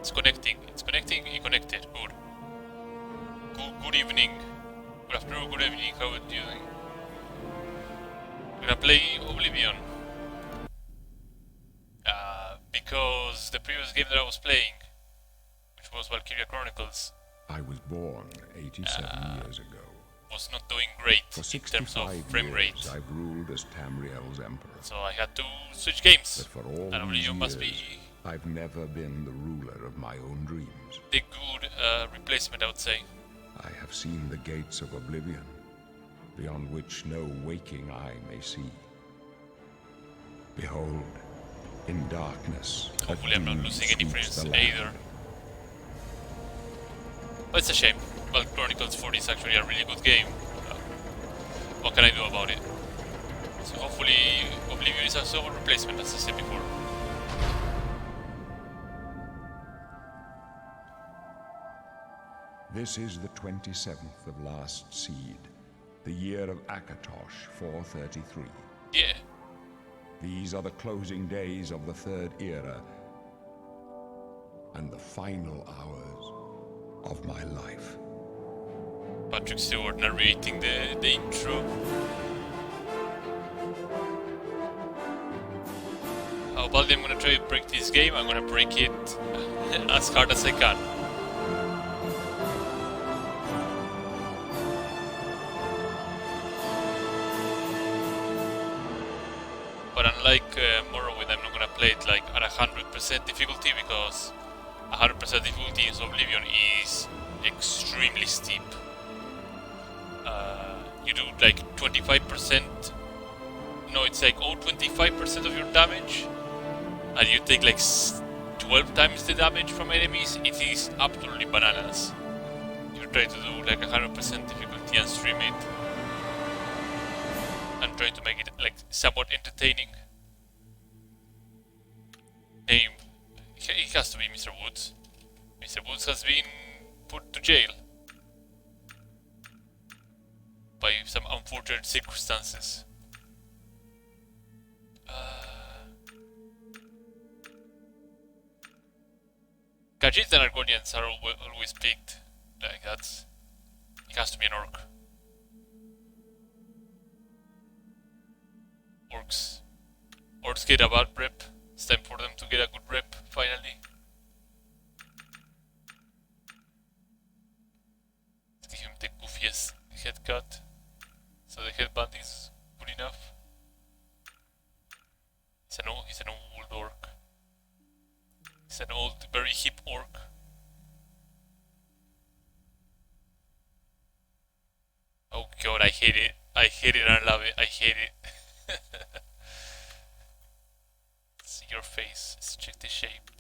It's connecting. It's connecting. It connected. Good. Good evening. Good afternoon. Good evening. How are you doing? We're gonna play Oblivion. Because the previous game that I was playing, which was Valkyria Chronicles, I was born 87 years ago. was not doing great For in terms of 65 frame rate. years, I've ruled as Tamriel's emperor. So I had to switch games. But for all And these Oblivion must years, be I've never been the ruler of my own dreams. the good replacement, I would say. I have seen the gates of Oblivion, beyond which no waking eye may see. Behold, in darkness, Hopefully I'm not doom losing any sweeps frames the land. either. But it's a shame. Well, Chronicles 4 is actually a really good game. What can I do about it? So hopefully Oblivion is also a replacement, as I said before. This is the 27th of last seed, the year of Akatosh 433. Yeah. These are the closing days of the third era and the final hours of my life. Patrick Stewart narrating the intro. How badly I'm gonna try to break this game? I'm gonna break it as hard as I can. But unlike Morrowind, I'm not gonna play it like at 100% difficulty, because 100% difficulty in Oblivion is extremely steep. You do like 25%, no, it's like 25% of your damage, and you take like 12 times the damage from enemies. It is absolutely bananas. You try to do like 100% difficulty and stream it, and try to make it like somewhat entertaining. Name, it has to be Mr. Woods. Mr. Woods has been put to jail by some unfortunate circumstances. Khajiits and Argonians are always picked. Like that's... It has to be an orc. Orcs get a bad rep. It's time for them to get a good rep, finally. Let's give him the goofiest head cut, so the headband is good enough. He's an old orc. He's an old, very hip orc. Oh god, I hate it. I hate it and I love it. I hate it. See your face. Let's check the shape.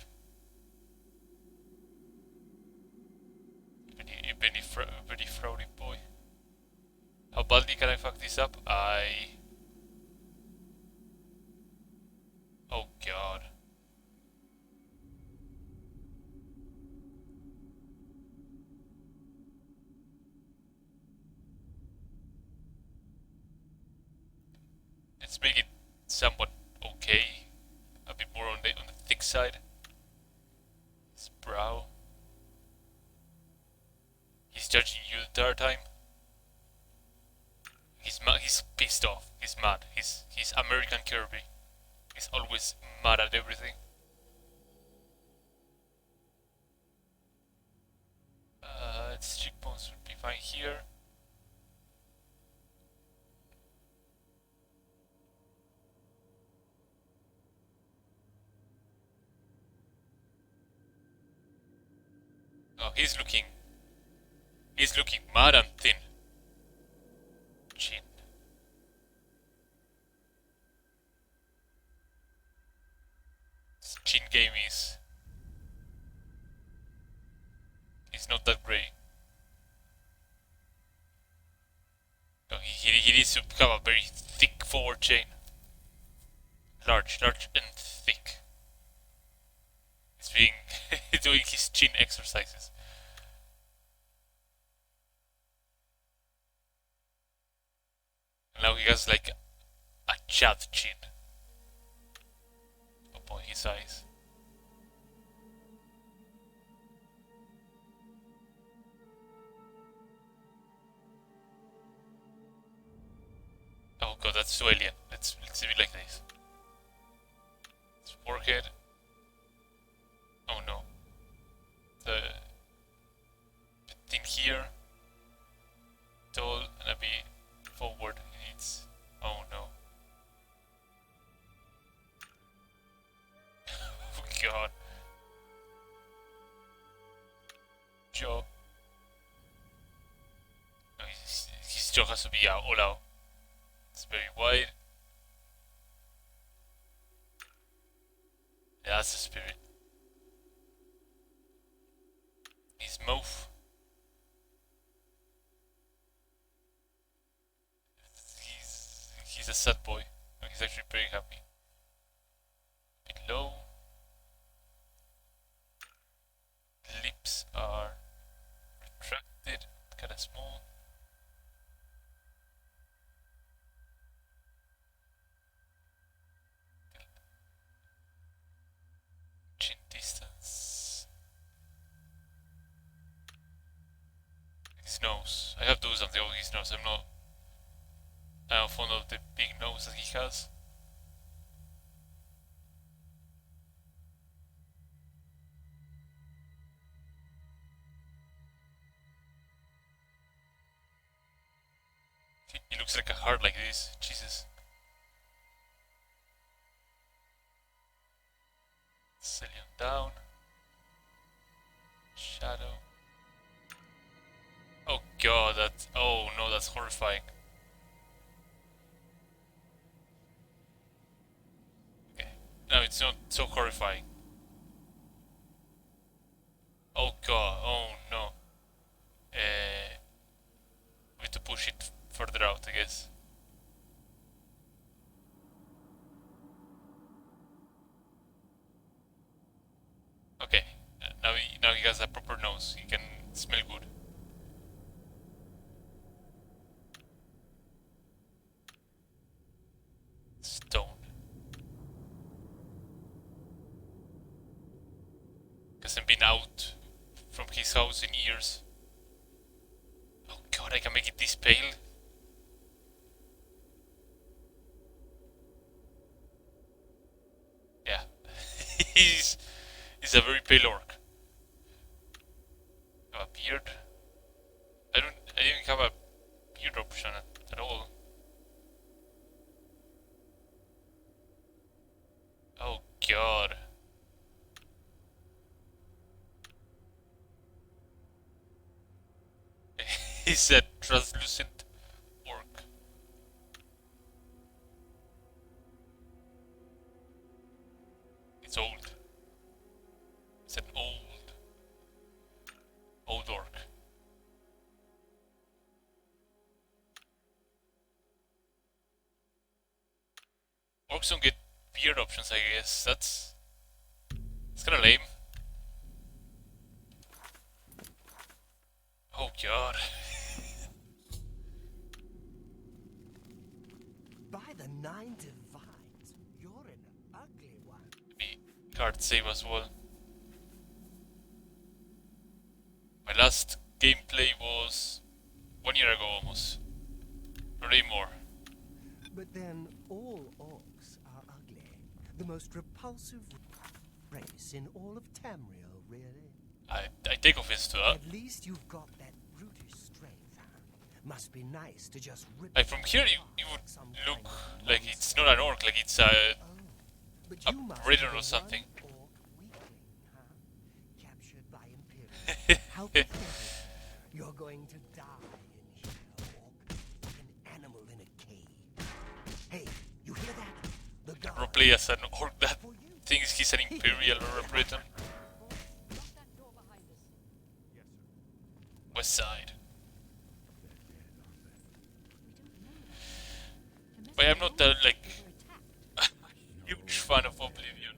Very frowdy boy. How badly can I fuck this up? Oh god. Let's make it somewhat okay. A bit more on the thick side. His brow. He's judging you the entire time. He's mad. He's pissed off. He's mad. He's American Kirby. He's always mad at everything. Its cheekbones would be fine here. Oh, he's looking mad and thin. Chin. His chin game is not that great. No, he needs to have a very thick forward chain. Large and thick. He's doing his chin exercises. Now he has like a Chad chin upon his eyes. Oh god, that's so alien. Let's do it like this. It's forehead. Oh no. The thing here. Tall and a bit forward. It's. Oh no. Oh god. Jaw. No, his jaw has to be out, all out. It's very wide. Yeah, that's the spirit. His mouth. He's a sad boy. No, he's actually very happy. A bit low. Lips are retracted, kinda small. Chin distance. His nose. I have those on his nose. I'm not fond of the big nose that he has. He looks like a heart like this. Jesus. Cillian down. Shadow. Oh god, that's... Oh no, that's horrifying. Okay. No, it's not so horrifying. Oh god, oh no. We have to push it further out, I guess. Okay, now he has a proper nose. He can smell good. Stone. Hasn't been out from his house in years. Oh god, I can make it this pale. Yeah. he's a very pale orc. Have a beard. I didn't have a beard option at all. Oh god. He's a translucent orc. It's old. It's an old orc. Orcs don't get beard options, I guess. That's kinda lame. Oh god. By the 9 divines, you're an ugly one. Maybe card save as well. My last gameplay was 1 year ago almost. Or even more. But then all orcs are ugly. The most repulsive race in all of Tamriel, really. I take offense to that. At least you've got that brutish strength, huh? Must be nice to just rip... Like from here you would look like it's not an orc, like it's a predator or something. Orc weakling, huh? Captured by Imperial. How pathetic. You're going to die in here, orc. An animal in a cave. Hey, you hear that? The guard. Roleplay as an orc that thinks he's an Imperial or a Briton. West side. But I'm not like huge fan of Oblivion.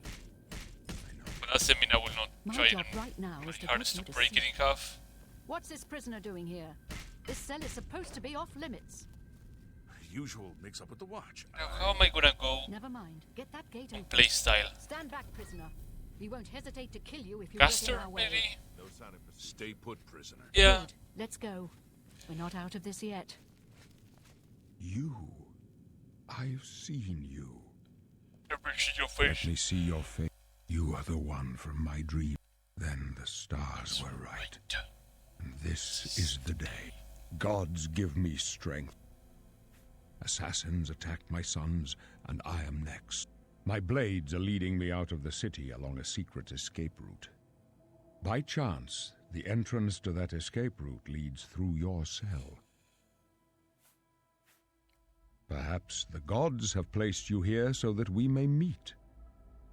But that doesn't mean I will not try it right now my is to hardest get to you break it in half. What's this prisoner doing here? This cell is supposed to be off limits. Usual mix-up with the watch. Now how am I gonna go Never mind. Get that gate open. play style? Stand back, prisoner. We won't hesitate to kill you if you Caster, get in our way. maybe? No sign of stay put, prisoner. Yeah. Good. Let's go. We're not out of this yet. You I've seen you. Never see your Let face. me see your face. You are the one from my dream. Then the stars were right. And this is the day. Gods give me strength. Assassins attacked my sons, and I am next. My blades are leading me out of the city along a secret escape route. By chance, the entrance to that escape route leads through your cell. Perhaps the gods have placed you here so that we may meet.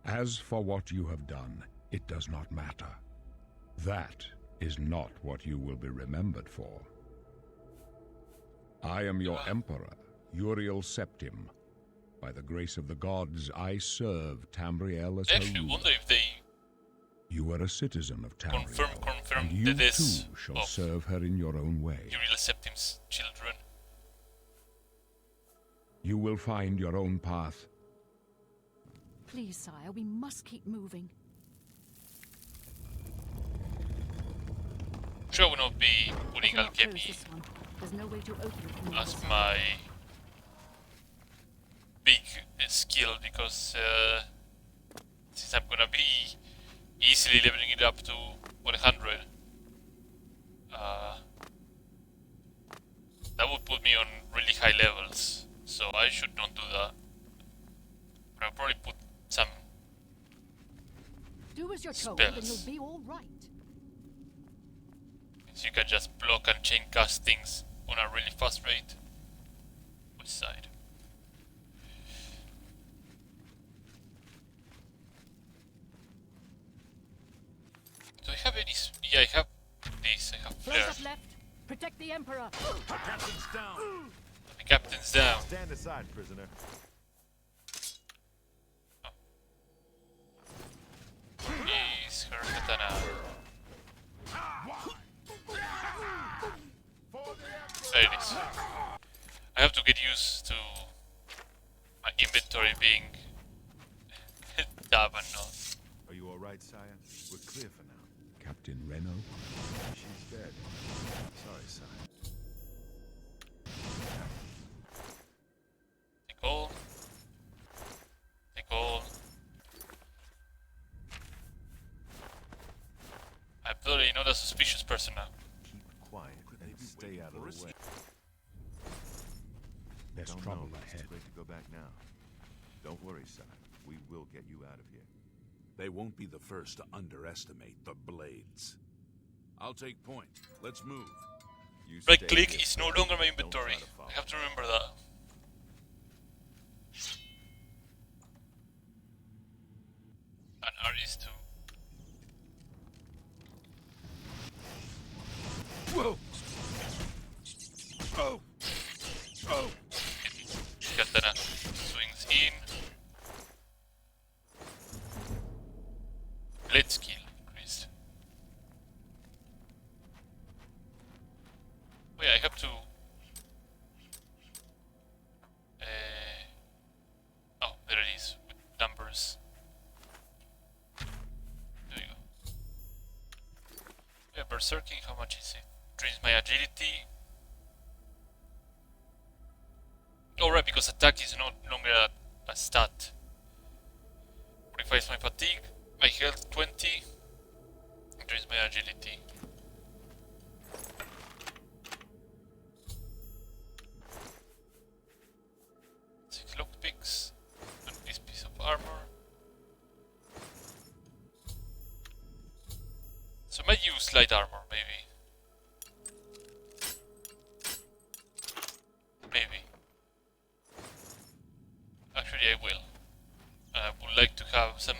As for what you have done, it does not matter. That is not what you will be remembered for. I am your emperor, Uriel Septim. By the grace of the gods, I serve Tamriel as I her actually ruler. wonder if they You are a citizen of Tamriel, confirm and you the too deaths shall of serve her in your own way. Uriel Septim's children. You will find your own path. Please, sire, we must keep moving. Sure, I will not be putting Better not close alchemy this one. There's no way to open it from the as other side. my big skill because since I'm gonna be easily leveling it up to 100, that would put me on really high levels, so I should not do that. But I'll probably put some Do as you're told, and spells. you'll be all right. So you can just block and chain cast things on a really fast rate. Which side? Do I have any? Yeah, I have these. I have Close flares. up left. Protect the Emperor. Our captain's down. The captain's down. Stand aside, prisoner. Is her katana. There it is. I have to get used to my inventory being tab and not. Are you all right, sire? We're clear for now. Captain Reno, She's dead. Sorry, sire. Take all. Take all. I'm totally not a suspicious person now. Keep quiet and stay out of the way. there's Don't trouble know if ahead. it's too late to go back now. Don't worry, sire. We will get you out of here. They won't be the first to underestimate the blades. I'll take point. Let's move. You Right stay click here, is no sire. longer my Don't inventory. try to follow. I have to remember that. And R is to Whoa! Oh! Oh! katana swings in. Blade skill increased. Oh yeah, I have to. Oh, there it is with numbers. There you go. Yeah, berserking. How much is it? Increase my agility. Oh right, because attack is no longer a stat. Modifies my fatigue, my health 20, increase my agility. Six lockpicks, and this piece of armor. So I might use light armor, maybe. Maybe. Actually, I will. I would like to have some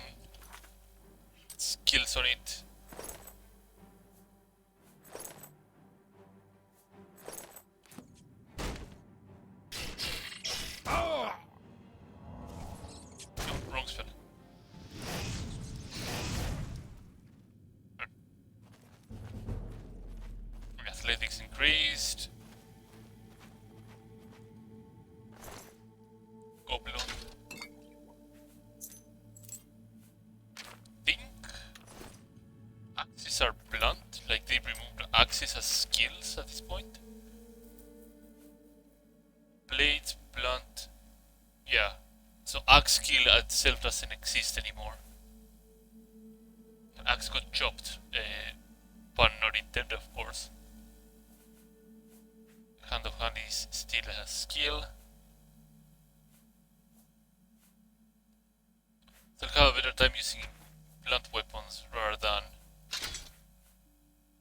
skills on it. No, wrong spell. Athletics increased. Goblin. Think axes are blunt, like they removed axes as skills at this point. Blades blunt. axe skill itself doesn't exist anymore. The axe got chopped. Pun not intended, of course. Hand of hand is still a skill. So I'll have a better time using blunt weapons rather than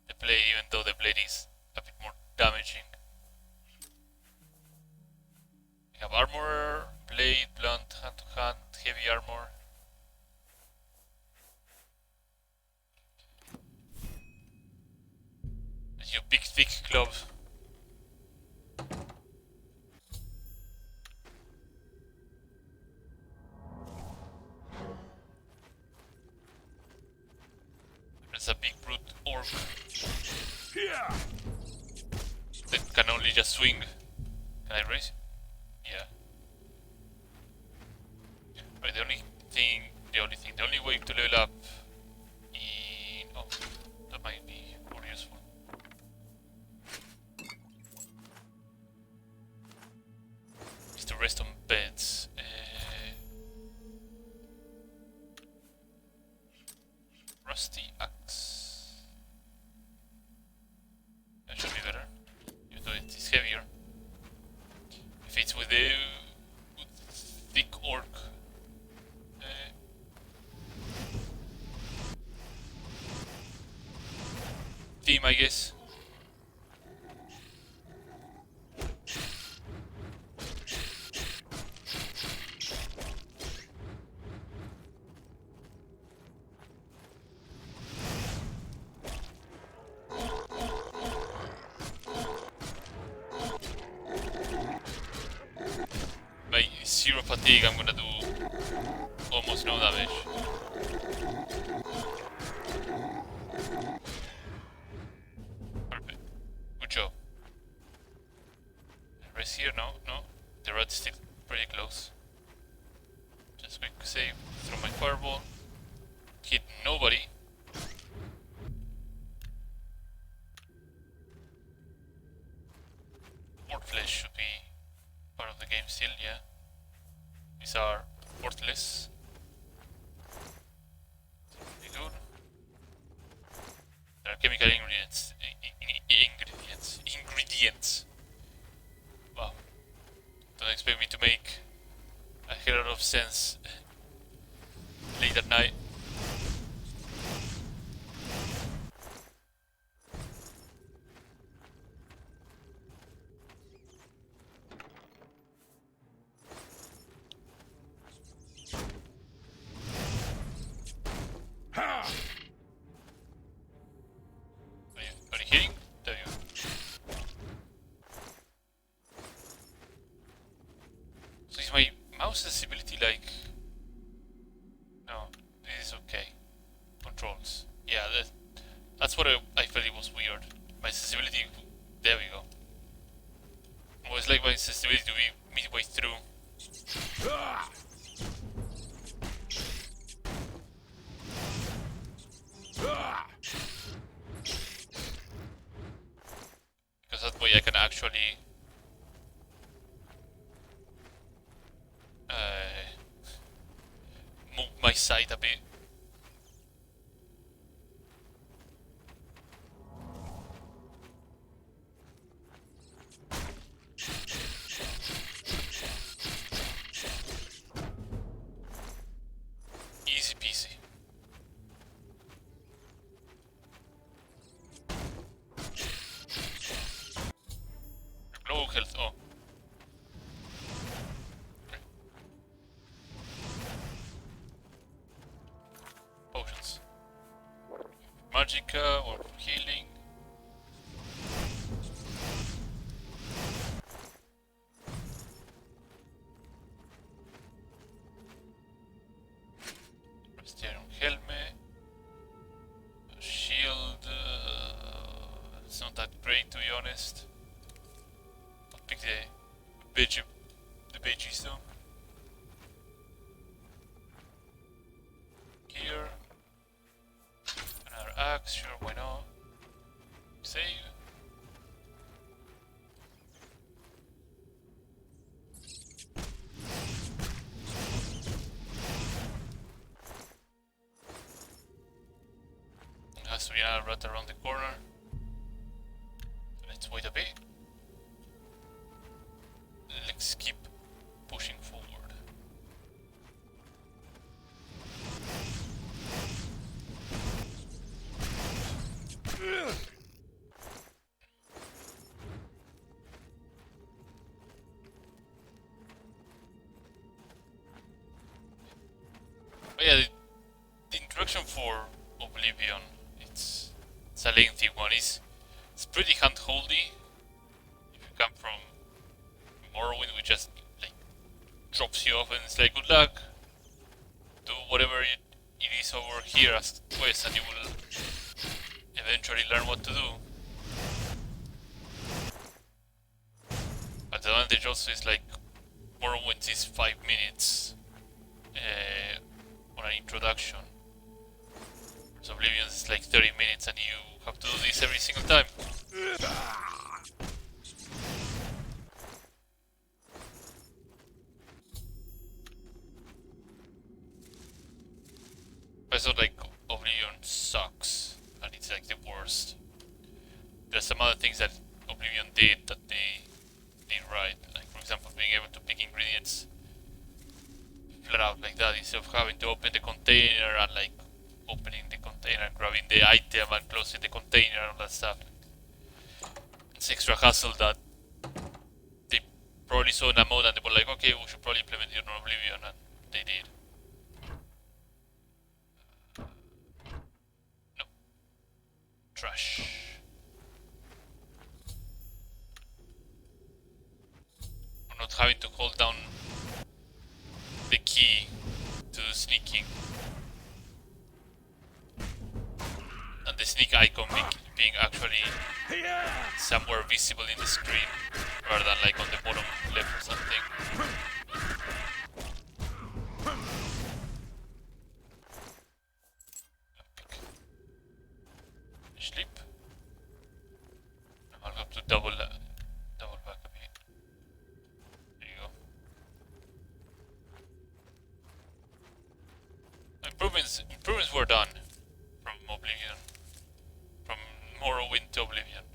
the blade, even though the blade is a bit more damaging. We have armor, blade, blunt, hand to hand, heavy armor. And your big thick glove. There's a big brute orc that can only just swing. Can I raise? Yeah. Right, the only way to level up in... oh, that might be more useful. Is to rest on beds. Rusty axe. That should be better, even though it is heavier. If it's with the thick orc. Team, I guess. By 0 fatigue, I'm gonna do almost no damage. Perfect. Good job. Rest here? No, no. The rat is still pretty close. Just quick save, throw my fireball. Hit nobody. Orc flesh should be part of the game still, yeah. These are worthless. Pretty good. There are chemical ingredients. Ingredients. Wow. Don't expect me to make a hell lot of sense late at night. Are you hitting? There you go. So is my mouse sensibility like... No, this is okay. Controls. Yeah, that's what I felt it was weird. My sensibility... There we go. It was like my sensibility to be midway through. Because that way I can actually move my sight a bit. Easy peasy. Low health, oh. Okay. Potions. Magica or healing. Prestigium helmet. Shield. It's not that great, to be honest. I'll pick the veggies though. Gear. Another axe, sure, why not? Save. So yeah, right around the corner. Let's wait a bit. Let's keep pushing forward. But yeah, the introduction for Oblivion, it's a lengthy one. It's pretty hand-holdy. If you come from Morrowind, which just like drops you off and it's like, good luck, do whatever it is over here as quest, and you will eventually learn what to do. But the advantage also is like Morrowind is 5 minutes on an introduction. So Oblivion is like 30 minutes and you have to do this every single time. I thought like Oblivion sucks and it's like the worst. There's some other things that Oblivion did that they did right. Like for example being able to pick ingredients flat out like that instead of having to open the container and like opening the container and grabbing the item and closing the container and all that stuff. It's extra hassle that they probably saw in a mod and they were like, okay, we should probably implement it on Oblivion, and they did. No. Trash. I'm not having to hold down the key to sneaking. And the sneak icon being actually somewhere visible in the screen rather than like on the bottom left or something. Sleep. I'll have to double back a bit. There you go. Improvements were done from Oblivion. From Morrowind to Oblivion.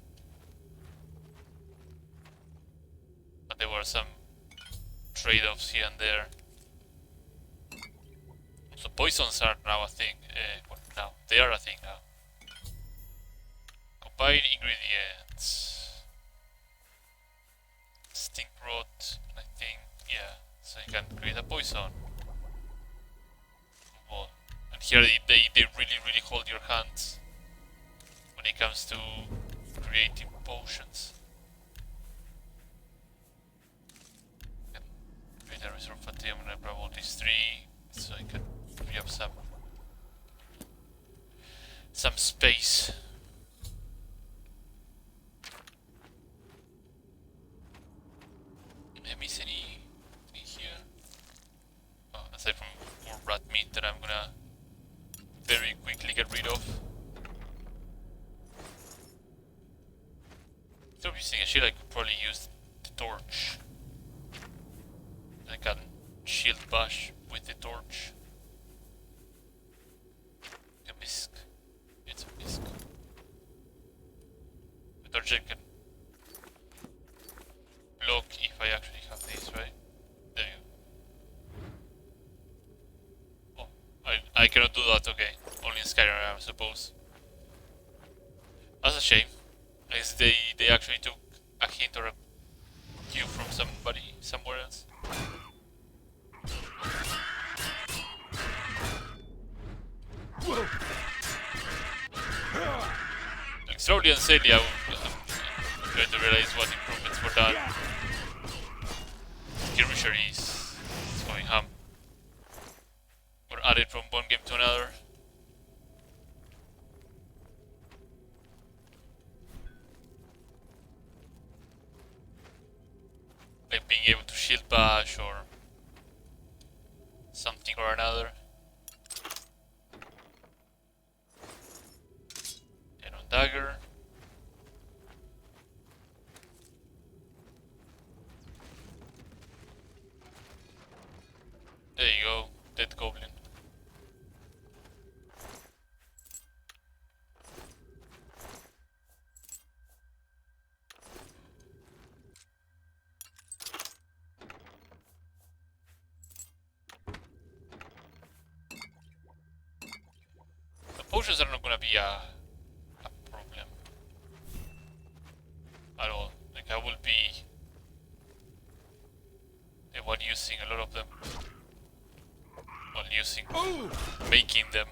But there were some trade-offs here and there. So poisons are now a thing. Now they are a thing now. Combine ingredients. Stink rot, I think. Yeah, so you can create a poison. Well, and here they really hold your hands when it comes to creating potions. Create a reserve fatigue. I'm gonna grab all these 3 so I can free up some space. Did I miss anything here? Oh, aside from more rat meat that I'm gonna very quickly get rid of. Instead of using a shield, I could probably use the torch. I can shield bash with the torch. A bisque. It's a bisque. The torch I can block if I actually have this, right? There you go. Oh, I cannot do that, okay. Only in Skyrim, I suppose. That's a shame. I guess they actually took a hint or a cue from somebody somewhere else. Like slowly and steadily I'm trying to realize what improvements were done. Skirmisher is going ham. Or added from one game to another. Like being able to shield bash or something or another. And on dagger. There you go, dead goblin. potions are not gonna be a problem at all. Like I will be the one using a lot of them. Well, using, making them.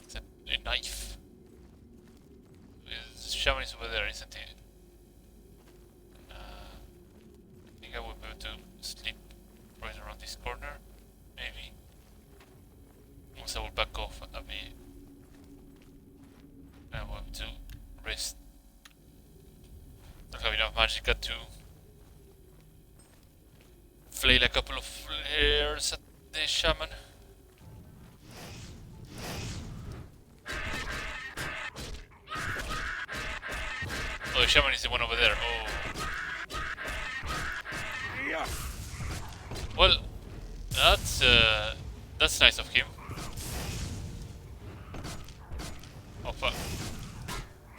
It's a knife. The shaman is over there, isn't he? I think I will be able to sleep right around this corner, maybe. Once I will back off a bit. I want to rest. Don't have enough magicka to flail a couple of flares at the shaman. Oh, the shaman is the one over there. Oh. Well, that's nice of him. Oh fuck.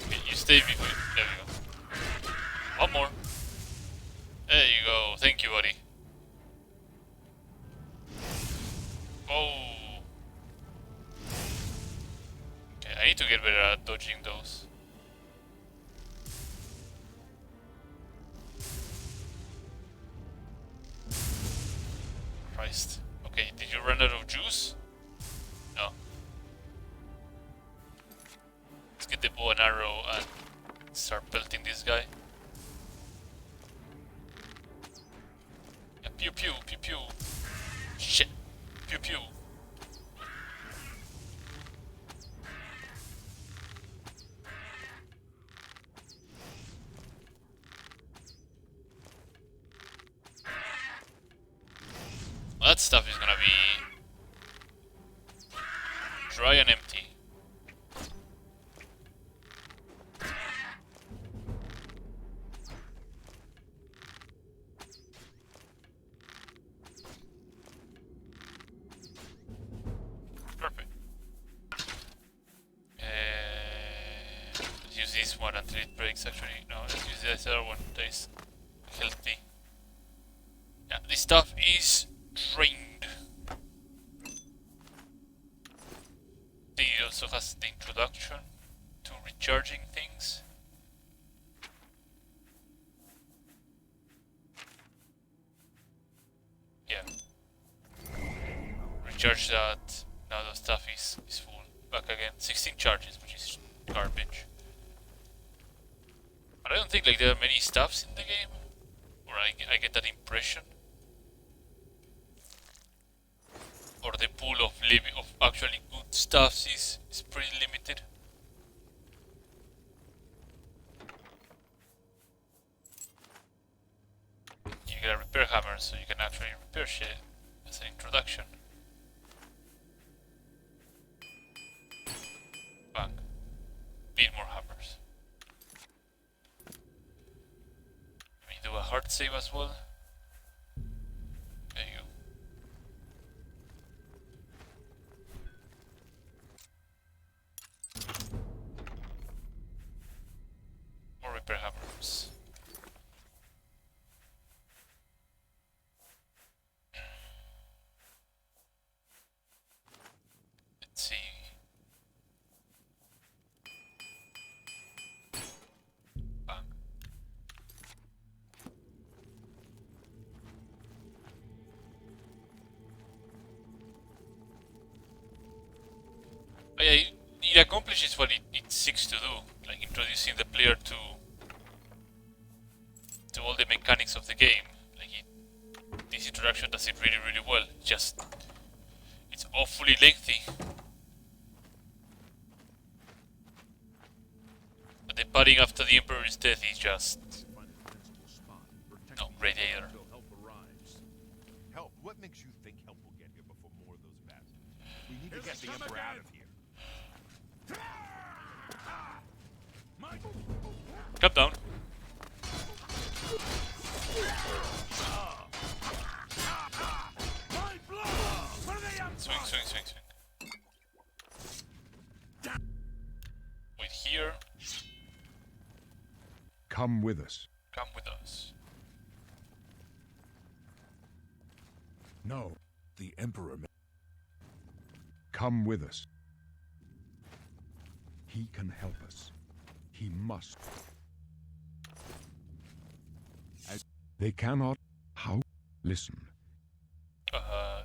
Okay, you stay behind. There we go. One more. There you go. Thank you, buddy. Oh. Okay, I need to get better at dodging those. Christ. Okay, did you run out of juice? No. Let's get the bow and arrow and start pelting this guy. Yeah, pew pew, pew pew. Shit. Pew pew. Well, that stuff is gonna be dry and empty. Perfect. Let's use this one until it breaks. Actually, no, let's use this other one that is healthy. Yeah, this stuff is trained. It also has the introduction to recharging things. Yeah. Recharge that. Now the stuff is full. Back again. 16 charges, which is garbage. But I don't think like there are many stuffs in the game. Or I get that impression. Or the pool of actually good stuffs is pretty limited. You get a repair hammer, so you can actually repair shit as an introduction. Bang. Need more hammers. Let me do a hard save as well. There you go. More repair hammers. Let's see. Bang. Oh, yeah, it accomplishes what it seeks to do, like introducing the player to all the mechanics of the game. Like this introduction does it really, really well. Just it's awfully lengthy. But the padding after the Emperor's death is just no great either. Help? What makes you think help will get here before more of those bats? We need to get the Emperor out of here. Calm down. Swing, swing, swing, swing. Wait here. Come with us. Come with us. No. The Emperor. Come with us. He can help us. He must. They cannot. How? Listen. I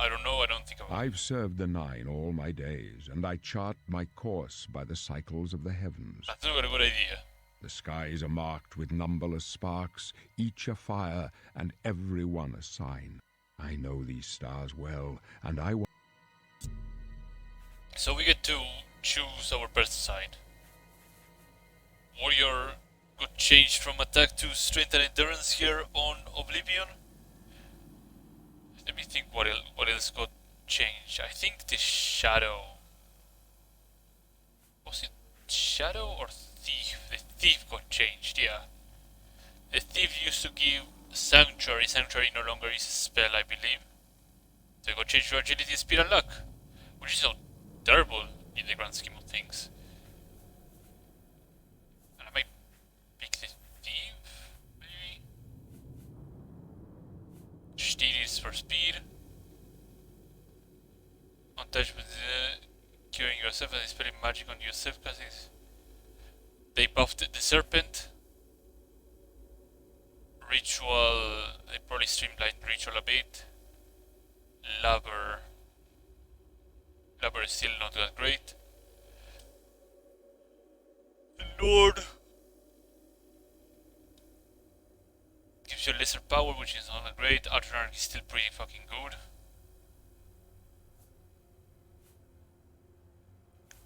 don't know. I don't think I've served the Nine all my days, and I chart my course by the cycles of the heavens. That's not a good idea. The skies are marked with numberless sparks, each a fire, and every one a sign. I know these stars well, and I want... So we get to choose our birth sign. Warrior got changed from attack to strength and endurance here on Oblivion. Let me think what else got changed. I think the Shadow. Was it Shadow or Thief? The Thief got changed, yeah. The Thief used to give Sanctuary. Sanctuary no longer is a spell, I believe. So it got changed to Agility, Speed and Luck. Which is not terrible in the grand scheme of things. And I might pick the Thief, maybe? Steal is for speed. Untouched with curing yourself and dispelling magic on yourself because they buffed the Serpent. Ritual, they probably streamlined Ritual a bit. Lubber is still not that great. Lord gives you lesser power, which is not that great. Alternarch is still pretty fucking good.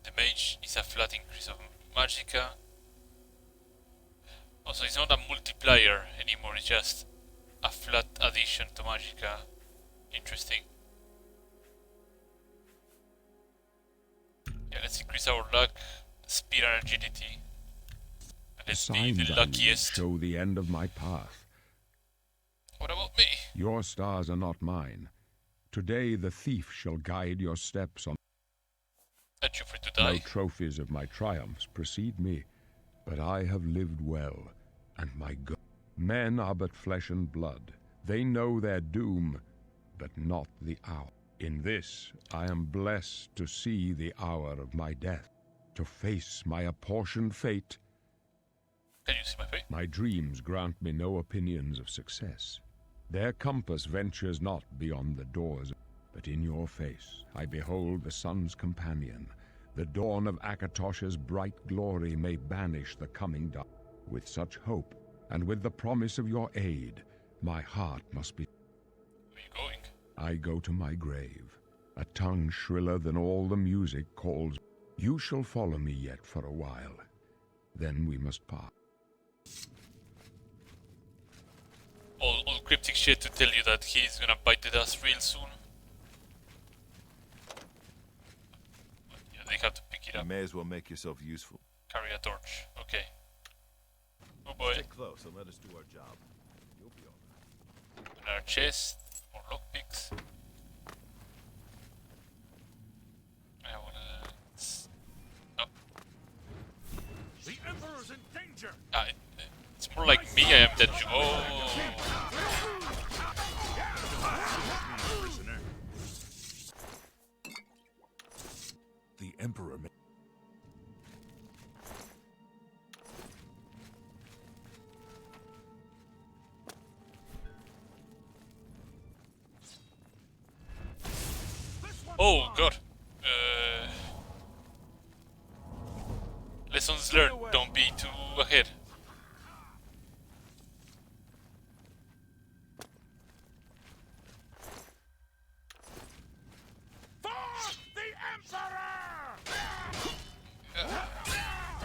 The Mage is a flat increase of Magicka. Also, it's not a multiplier anymore, it's just a flat addition to Magicka. Interesting. Yeah, let's increase our luck, speed and agility. And let's be the Signs I need luckiest. show the end of my path. What about me? Your stars are not mine. Today the thief shall guide your steps on... Aren't you free to No die? trophies of my triumphs precede me, but I have lived well, and my God. Men are but flesh and blood. They know their doom, but not the hour. In this, I am blessed to see the hour of my death, to face my apportioned fate. Can you see my face? My dreams grant me no opinions of success. Their compass ventures not beyond the doors, but in your face I behold the sun's companion. The dawn of Akatosh's bright glory may banish the coming dark. With such hope, and with the promise of your aid, my heart must be... Where are you going? I go to my grave. A tongue shriller than all the music calls. You shall follow me yet for a while. Then we must part. All cryptic shit to tell you that he's gonna bite the dust real soon. But yeah, they have to pick it You up. may as well make yourself useful. Carry a torch. Okay. Oh boy. Stick close and let us do our job. You'll be all right. Another chest. More lockpicks. I wanna... Oh. The Emperor's in danger! It's more like me, I am that... Oh! Prisoner. The Emperor. Oh god. Lessons learned, don't be too ahead.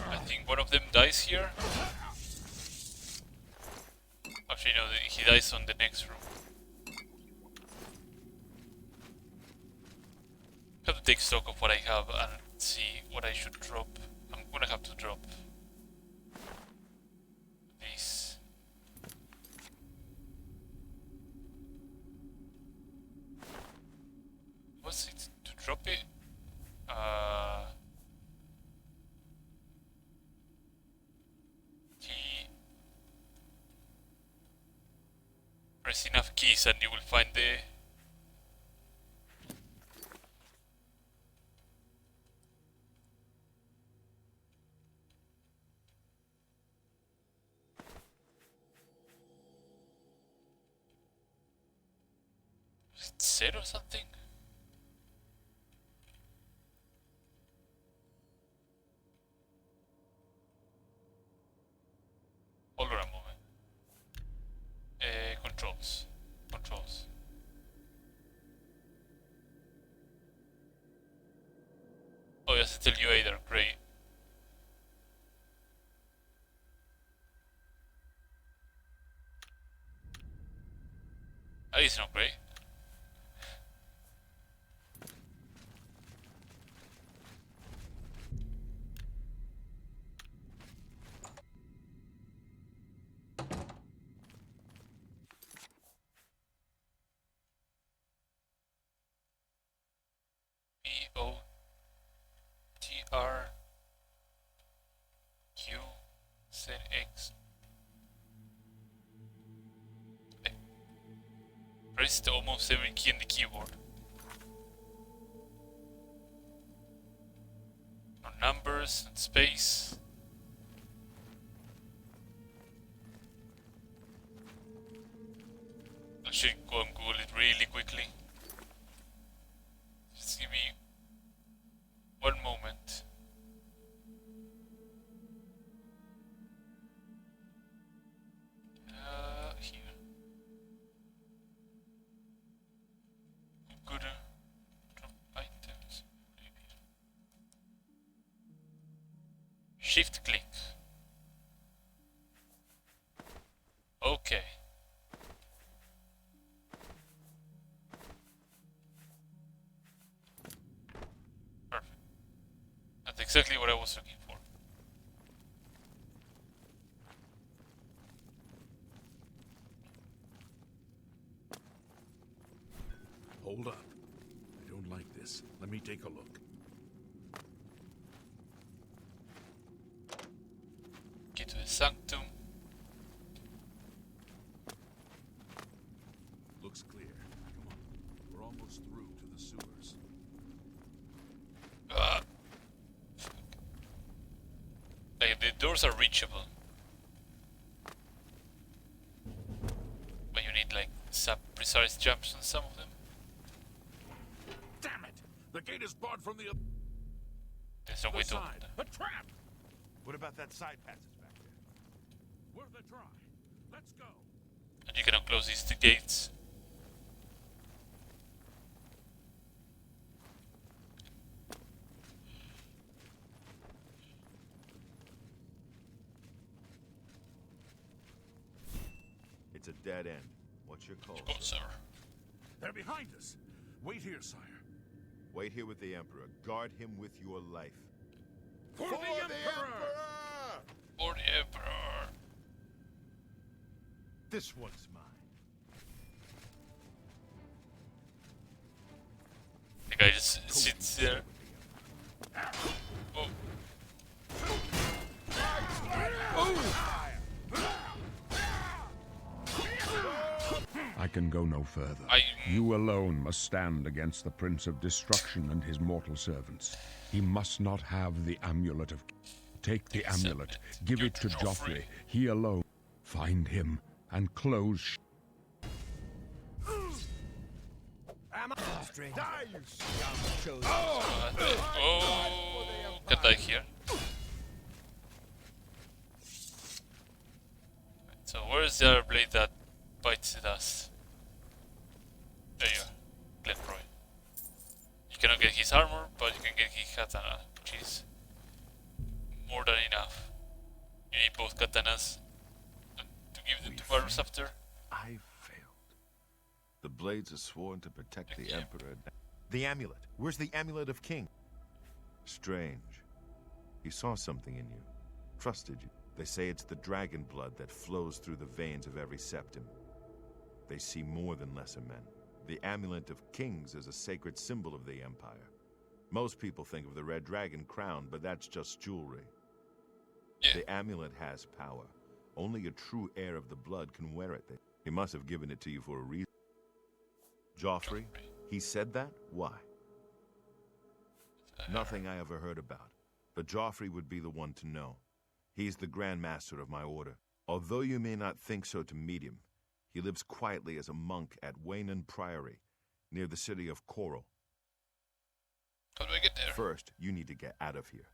I think one of them dies here. Actually no, he dies on the next room. I have to take stock of what I have and see what I should drop. I'm gonna have to drop these. What's it to drop it? T Press enough keys and you will find the... Was it set or something? Hold on a moment. Controls. Controls. Oh, yes, tell you either. Great. That is not great. BOTRQZX. Pressed almost every key in the keyboard. No numbers and space. I should go and Google it really quickly. Just give me one moment. Here. Good. Drop items. Shift click. Okay. Perfect. That's exactly what I was looking for. Hold up. I don't like this. Let me take a look. Get to the sanctum. Looks clear. Come on. We're almost through to the sewers. Like, the doors are reachable. But you need like sub-precise jumps on some of them. Damn it! The gate is barred from the There's no way to open side. them. A trap! What about that side passage back there? We're the dry. Let's go. And you cannot close these two gates. It's a dead end. What's your call, Oh, sir? sir. They're behind us. Wait here, sire. Wait here with the Emperor. Guard him with your life. For the Emperor! For the Emperor. This one's mine. The guy just sits there. Oh. I can go no further. You alone must stand against the Prince of Destruction and his mortal servants. He must not have the amulet of... Take the amulet, give it to Joffrey. He alone. Find him and close... Stranger. Die, you Chosen. Oh, get back here. So where's the other blade that bites the dust? There you are, Glenroy. You cannot get his armor, but you can get his katana, which is more than enough. You need both katanas to give them to Varus after. I failed. The blades are sworn to protect the Okay. Emperor. The amulet. Where's the amulet of King? Strange. He saw something in you. Trusted you. They say it's the dragon blood that flows through the veins of every septim. They see more than lesser men. The amulet of kings is a sacred symbol of the Empire. Most people think of the red dragon crown, but that's just jewelry. Yeah. The amulet has power. Only a true heir of the blood can wear it. He must have given it to you for a reason. Joffrey? He said that? Why? Nothing I ever heard about. But Joffrey would be the one to know. He's the Grand Master of my order. Although you may not think so to meet him, he lives quietly as a monk at Waynon Priory, near the city of Coral. How do I get there? First, you need to get out of here.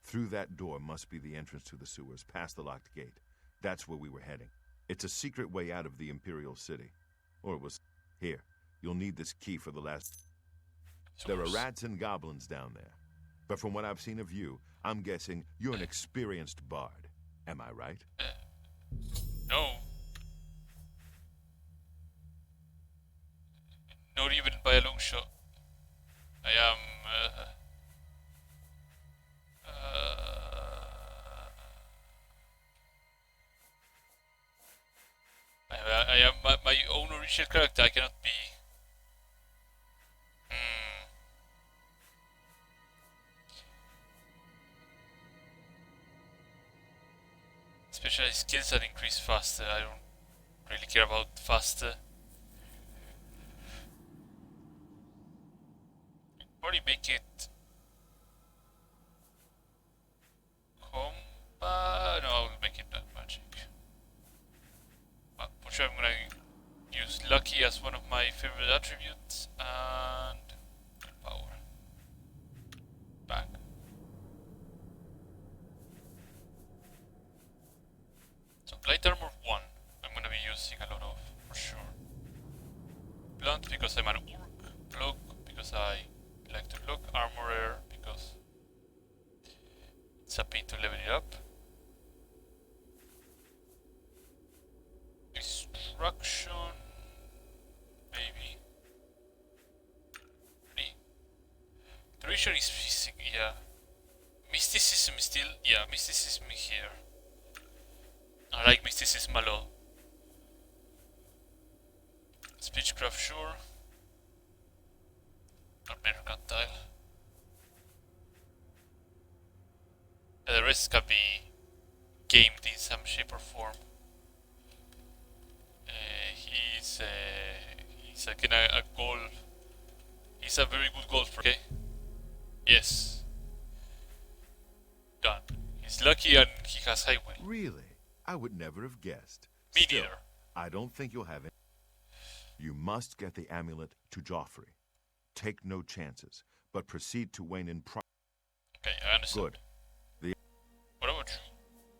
Through that door must be the entrance to the sewers, past the locked gate. That's where we were heading. It's a secret way out of the Imperial City. Or it was... Here, you'll need this key for the last... There are rats and goblins down there. But from what I've seen of you, I'm guessing you're an experienced bard. Am I right? No. Not even by a long shot. I am... I am my own original character. I cannot be... Specialized skills that increase faster. I don't really care about faster. Probably make it combat. No, I'll make it black magic. But for sure, I'm gonna use lucky as one of my favorite attributes and power. Bang. So light armor 1, I'm gonna be using a lot of, for sure. Blunt because I'm an orc, cloak because I like to look, armorer because it's a bit to level it up. Destruction, maybe. Duration is physical, yeah. Mysticism is still, yeah, mysticism here. I like mysticism a lot. Speechcraft, sure. Not mercantile. The rest can be gamed in some shape or form. He's again a goal. He's a very good golfer. Okay. Yes. Done. He's lucky and he has high will. Really? I would never have guessed. Me Still, neither. I don't think you'll have it. You must get the amulet to Joffrey. Take no chances, but proceed to Waynon Priory. Okay, I understand. Good. What about you?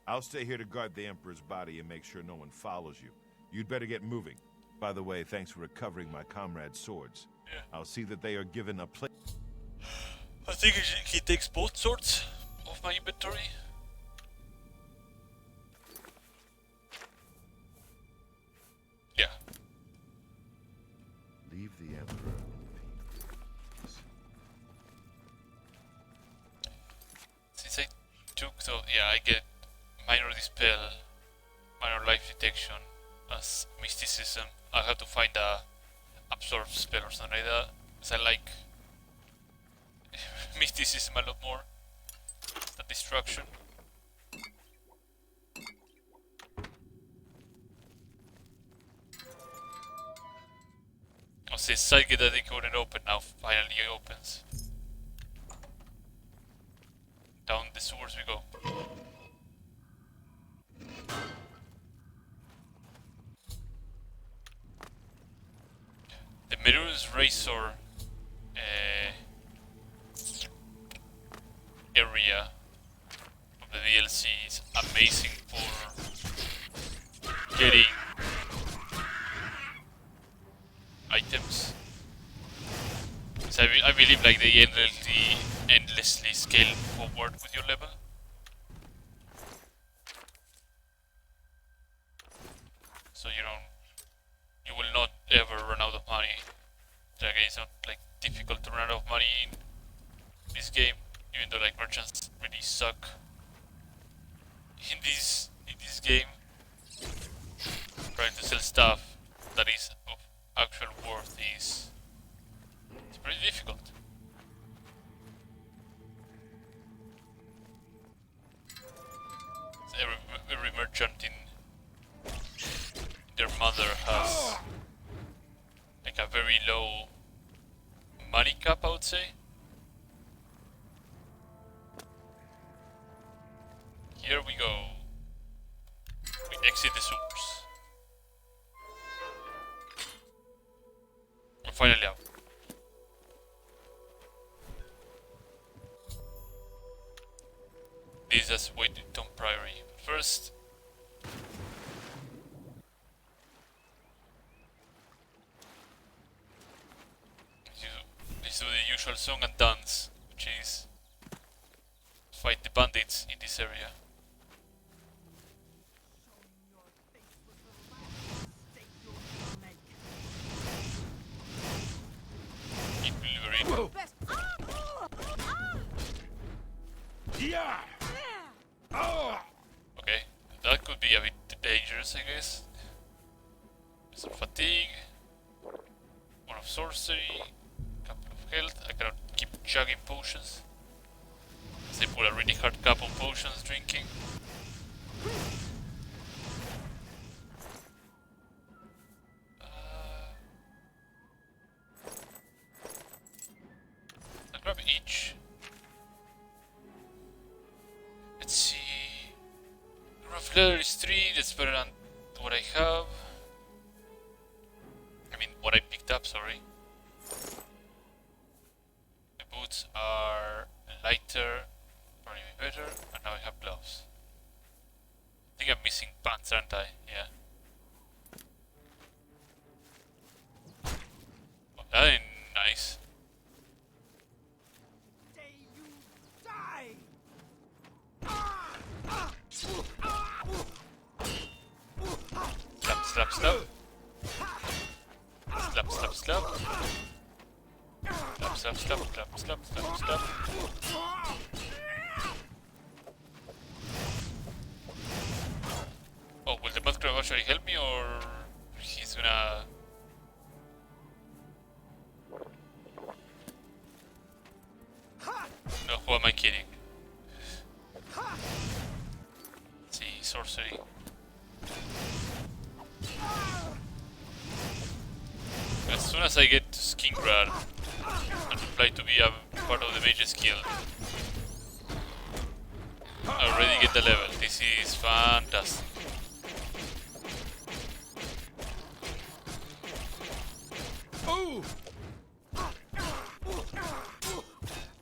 I'll stay here to guard the Emperor's body and make sure no one follows you. You'd better get moving. By the way, thanks for recovering my comrade's swords. Yeah. I'll see that they are given a place. I think he takes both swords of my inventory. Yeah. Leave the Emperor in peace. Since I took the... Yeah, I get minor dispel, minor life detection as mysticism. I have to find a absorb spell or something like that. Because I like mysticism a lot more than destruction. Oh, since Psyche that it couldn't open, now finally it opens. Down the sewers we go. The Mirror's Razor area of the DLC is amazing for getting items. So I believe like they endlessly scale forward with your level. So you will not ever run out of money. Like it's not like difficult to run out of money in this game, even though like merchants really suck in this game. Trying to sell stuff that is of actual worth is it's pretty difficult. So every merchant in their mother money cap, I would say. Here we go. We exit the sewers. We're finally out. This is Waitington Priory. First, let's do the usual song and dance, which is fight the bandits in this area. In Wolverine. Yeah! Okay, that could be a bit dangerous, I guess. Some fatigue, one of sorcery, couple of health. I cannot keep chugging potions. They put a really hard cap on potions drinking. I'll grab each. Let's see. Rough leather is 3, that's better than what I have. I mean, what I picked up, sorry. The boots are lighter, probably better, and now I have gloves. I think I'm missing pants, aren't I? Yeah. Well, that ain't nice. Slap, slap, slap. Slap, slap, slap. Slap, slap, slap, slap, slap, slap, slap. Oh, will the mudcrab actually help me, or he's gonna... No, who am I kidding? Let's see, sorcery. As soon as I get to Skingrad and apply to be a part of the Mage's Guild, I already get the level. This is fantastic. Oh!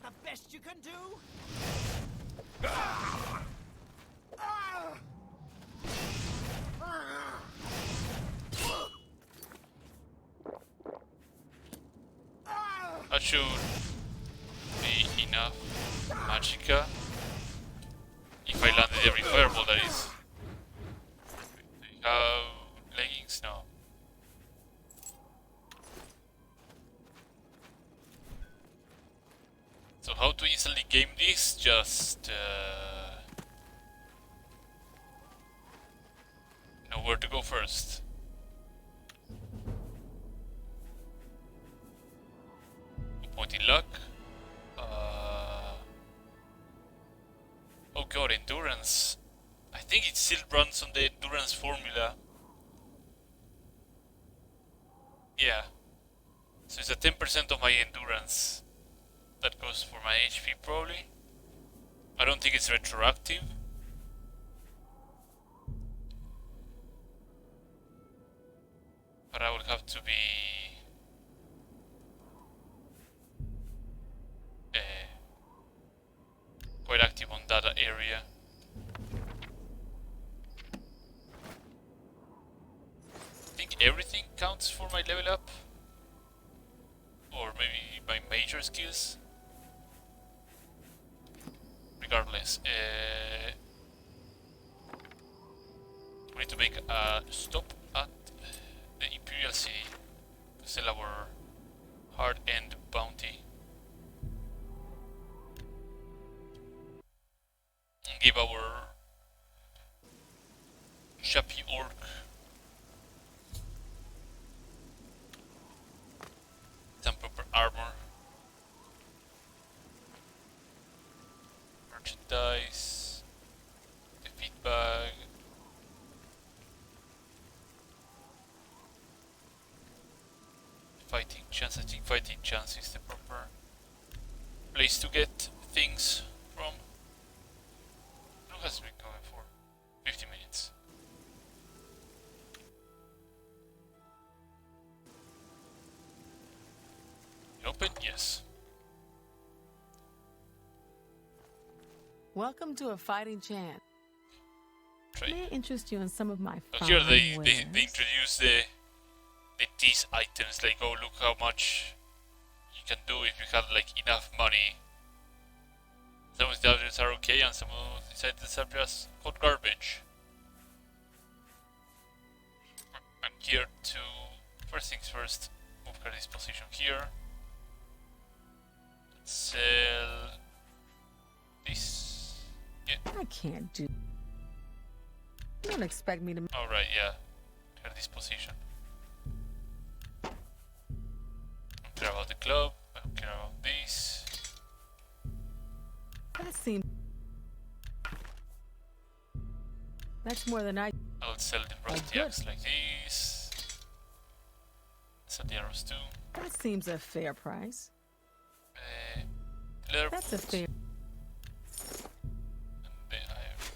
The best you can do? That should be enough magicka. If I landed every fireball, that is. Do you have leggings? No. So how to easily game this? Just know where to go first. Point in luck. Oh god, endurance. I think it still runs on the endurance formula. Yeah. So it's a 10% of my endurance. That goes for my HP probably. I don't think it's retroactive. But I will have to be quite active on that area. I think everything counts for my level up. Or maybe my major skills. Regardless, we need to make a stop at the Imperial City to sell our hard-end bounty. And give our chappy orc some proper armor. Merchandise, the feed bag, Fighting chance. I think fighting chance is the proper place to get things from. How long has it been going for? 50 minutes. Open? Yes. Welcome to a fighting chance. Try. May I interest you in some of my So fine here they wares? introduce the TES items, like, oh, look how much you can do if you have like enough money. Some of the items are okay and some of the items are just hot garbage. I'm here to, first things first, move her this position here. Sell this. Yeah. I can't do. You don't expect me to. Alright, yeah. Her this position. I don't care about the club. I don't care about this. That seems. That's more than I. I'll sell the rusty axe like this. Sell the arrows too. That seems a fair price. Leather That's a boots. fair. And then I have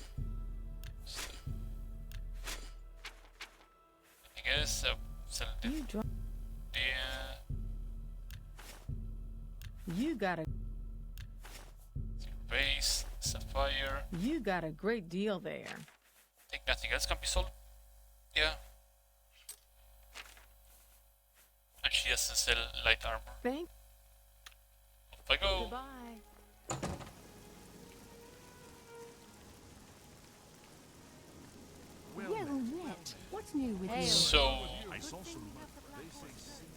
nothing else. I'll sell the You draw. silver You got a. base, sapphire. You got a great deal there. I think nothing else can be sold. Yeah. And she has to sell light armor. Thank. Off I go. Goodbye. Well met. What's new with you? So, I saw some.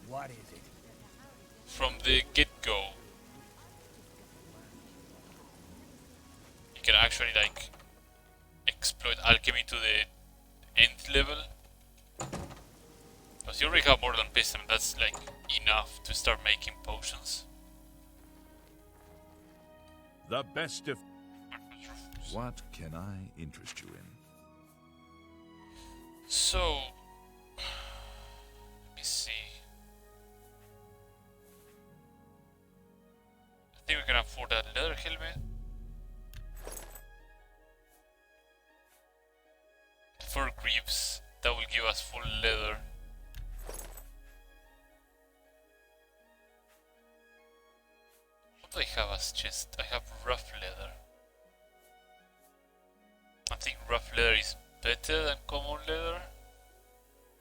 What is it? from the get-go, you can actually like exploit alchemy to the end level. Because you already have more than piston, that's like enough to start making potions. The best of. What can I interest you in? So, let me see. I think we can afford that leather helmet. For greaves, that will give us full leather. What do I have as chest? I have rough leather. I think rough leather is better than common leather.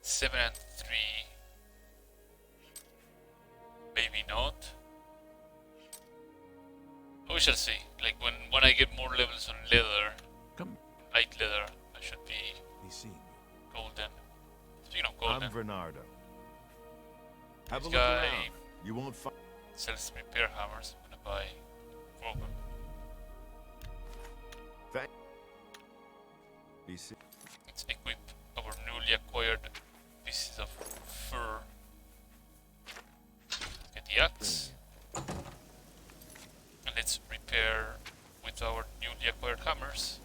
7 and 3. Maybe not. We shall see. Like when I get more levels on leather, Come, light leather, I should be be seen. golden. Speaking of golden, I'm Bernardo. Have a this look guy around. You won't find. sells repair hammers. I'm gonna buy 4 of them. Be seen. Let's equip our newly acquired pieces of fur. Get the axe. And let's repair with our newly acquired hammers.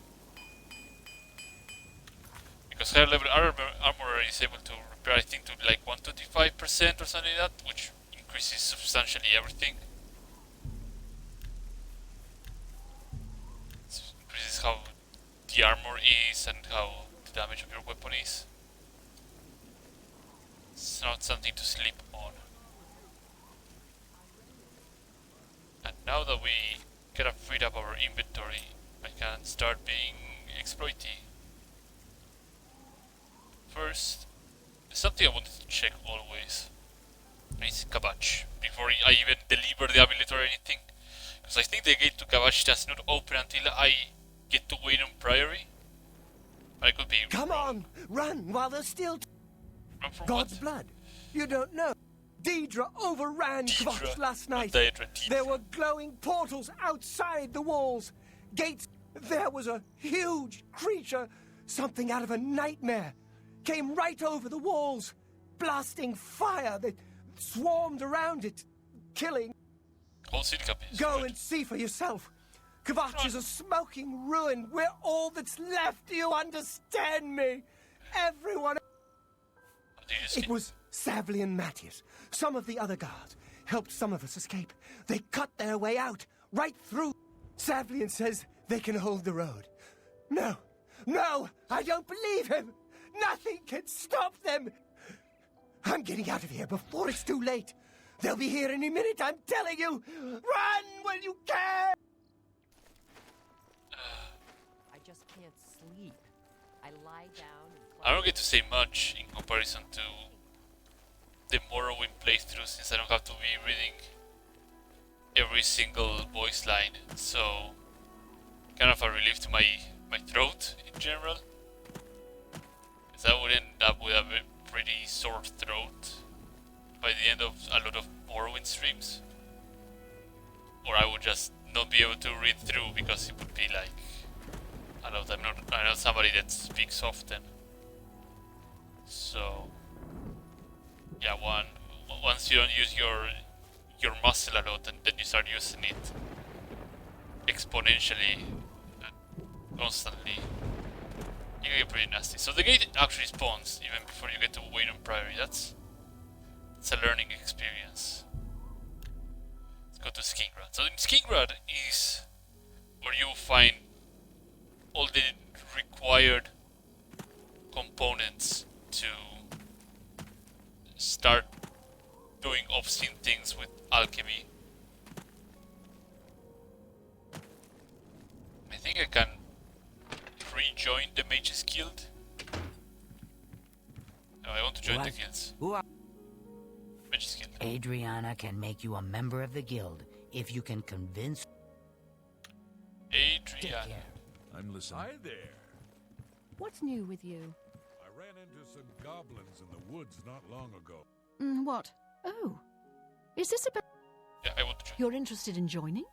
Because higher level armor is able to repair, I think, to like 125% or something like that, which increases substantially everything. It increases how the armor is and how the damage of your weapon is. It's not something to sleep on. And now that we kind of freed up our inventory, I can start being exploity. First, there's something I wanted to check always. It's Kabach, before I even deliver the amulet or anything. Because I think the gate to Kabach does not open until I get to Wayne Priory. I could be Come wrong. on, run while there's still Run from God's what? blood. You don't know. Deidre overran Kvotch last Not night. Daedra, There Deidre. were glowing portals outside the walls. Gates. There was a huge creature, something out of a nightmare. Came right over the walls, blasting fire that swarmed around it, killing. Whole city cap is Go good. and see for yourself. Kvotch is a smoking ruin. We're all that's left. Do you understand me? Everyone. Did you It see? was Savli and Matthias. Some of the other guards helped some of us escape. They cut their way out, right through. Savlian says they can hold the road. No, no, I don't believe him. Nothing can stop them. I'm getting out of here before it's too late. They'll be here any minute, I'm telling you. Run when you can. I just can't sleep. I lie down and I don't get to say much in comparison to the Morrowind playthrough since I don't have to be reading every single voice line, so kind of a relief to my throat in general, because I would end up with a pretty sore throat by the end of a lot of Morrowind streams, or I would just not be able to read through because it would be like a lot. I'm not somebody that speaks often, so yeah, once you don't use your muscle a lot and then you start using it exponentially constantly, you can get pretty nasty. So the gate actually spawns even before you get to Wayne Priory. That's a learning experience. Let's go to Skingrad. So in Skingrad is where you find all the required components to start doing obscene things with alchemy. I think I can rejoin the Mages Guild. No, I want to join the guilds. Mages Guild. Adriana can make you a member of the guild if you can convince. Adriana. I'm listening. Hi there. What's new with you? I ran into some goblins in the woods not long ago. What? Oh. Is this about... Yeah, I want to join. You're interested in joining?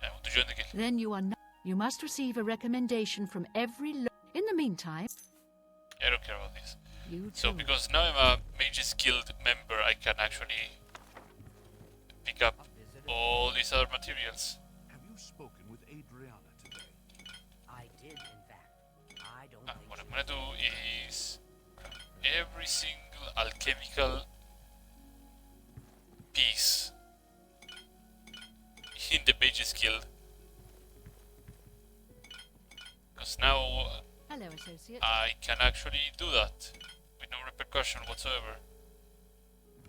I want to join the guild. Then you are not... You must receive a recommendation from every... In the meantime... I don't care about this. You So too. because now I'm a Mages Guild member, I can actually pick up all these other materials. Have you spoken with Adriana today? I did, in fact. I don't think What I'm gonna do is every single alchemical piece in the Mages Guild, because now Hello, associate. I can actually do that with no repercussion whatsoever.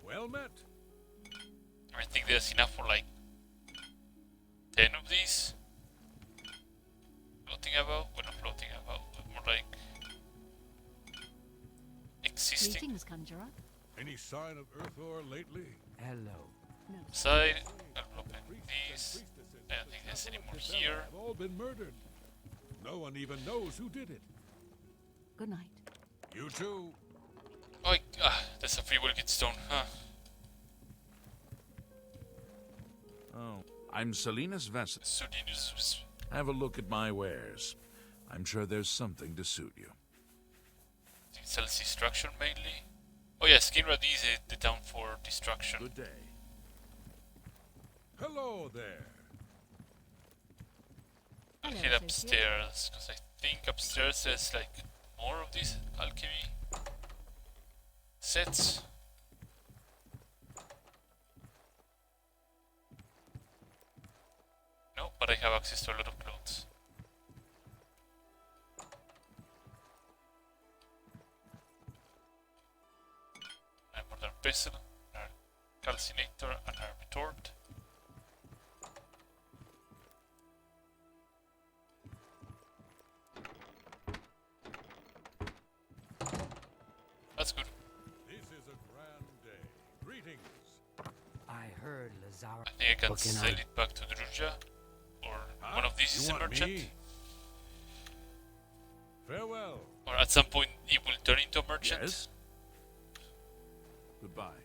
Well met. I think there's enough for like 10 of these. Floating about? Well, not floating about, but more like existing. Greetings, conjurer. Any sign of Earthor lately? Hello. No. Side, I'll open these. I don't think there's any more here. Have all been murdered. No one even knows who did it. Good night. You too. Oh, that's a free Wilkit stone, huh? Oh, I'm Selena's vessel. Sudinus. Have a look at my wares. I'm sure there's something to suit you. It sells destruction mainly. Oh yeah, Skinrad is the town for destruction. Good day. Hello there. I'll Hello, head associate. upstairs, because I think upstairs there's like more of these alchemy sets. No, but I have access to a lot of clothes. A modern pestle, a calcinator, and a retort. That's good. This is a grand day. Greetings. I heard Lazara. I think I can What can sell I- it back to Druja. Or Huh? one of these You is a want merchant. me? Farewell. Or at some point it will turn into a merchant. Yes. Goodbye.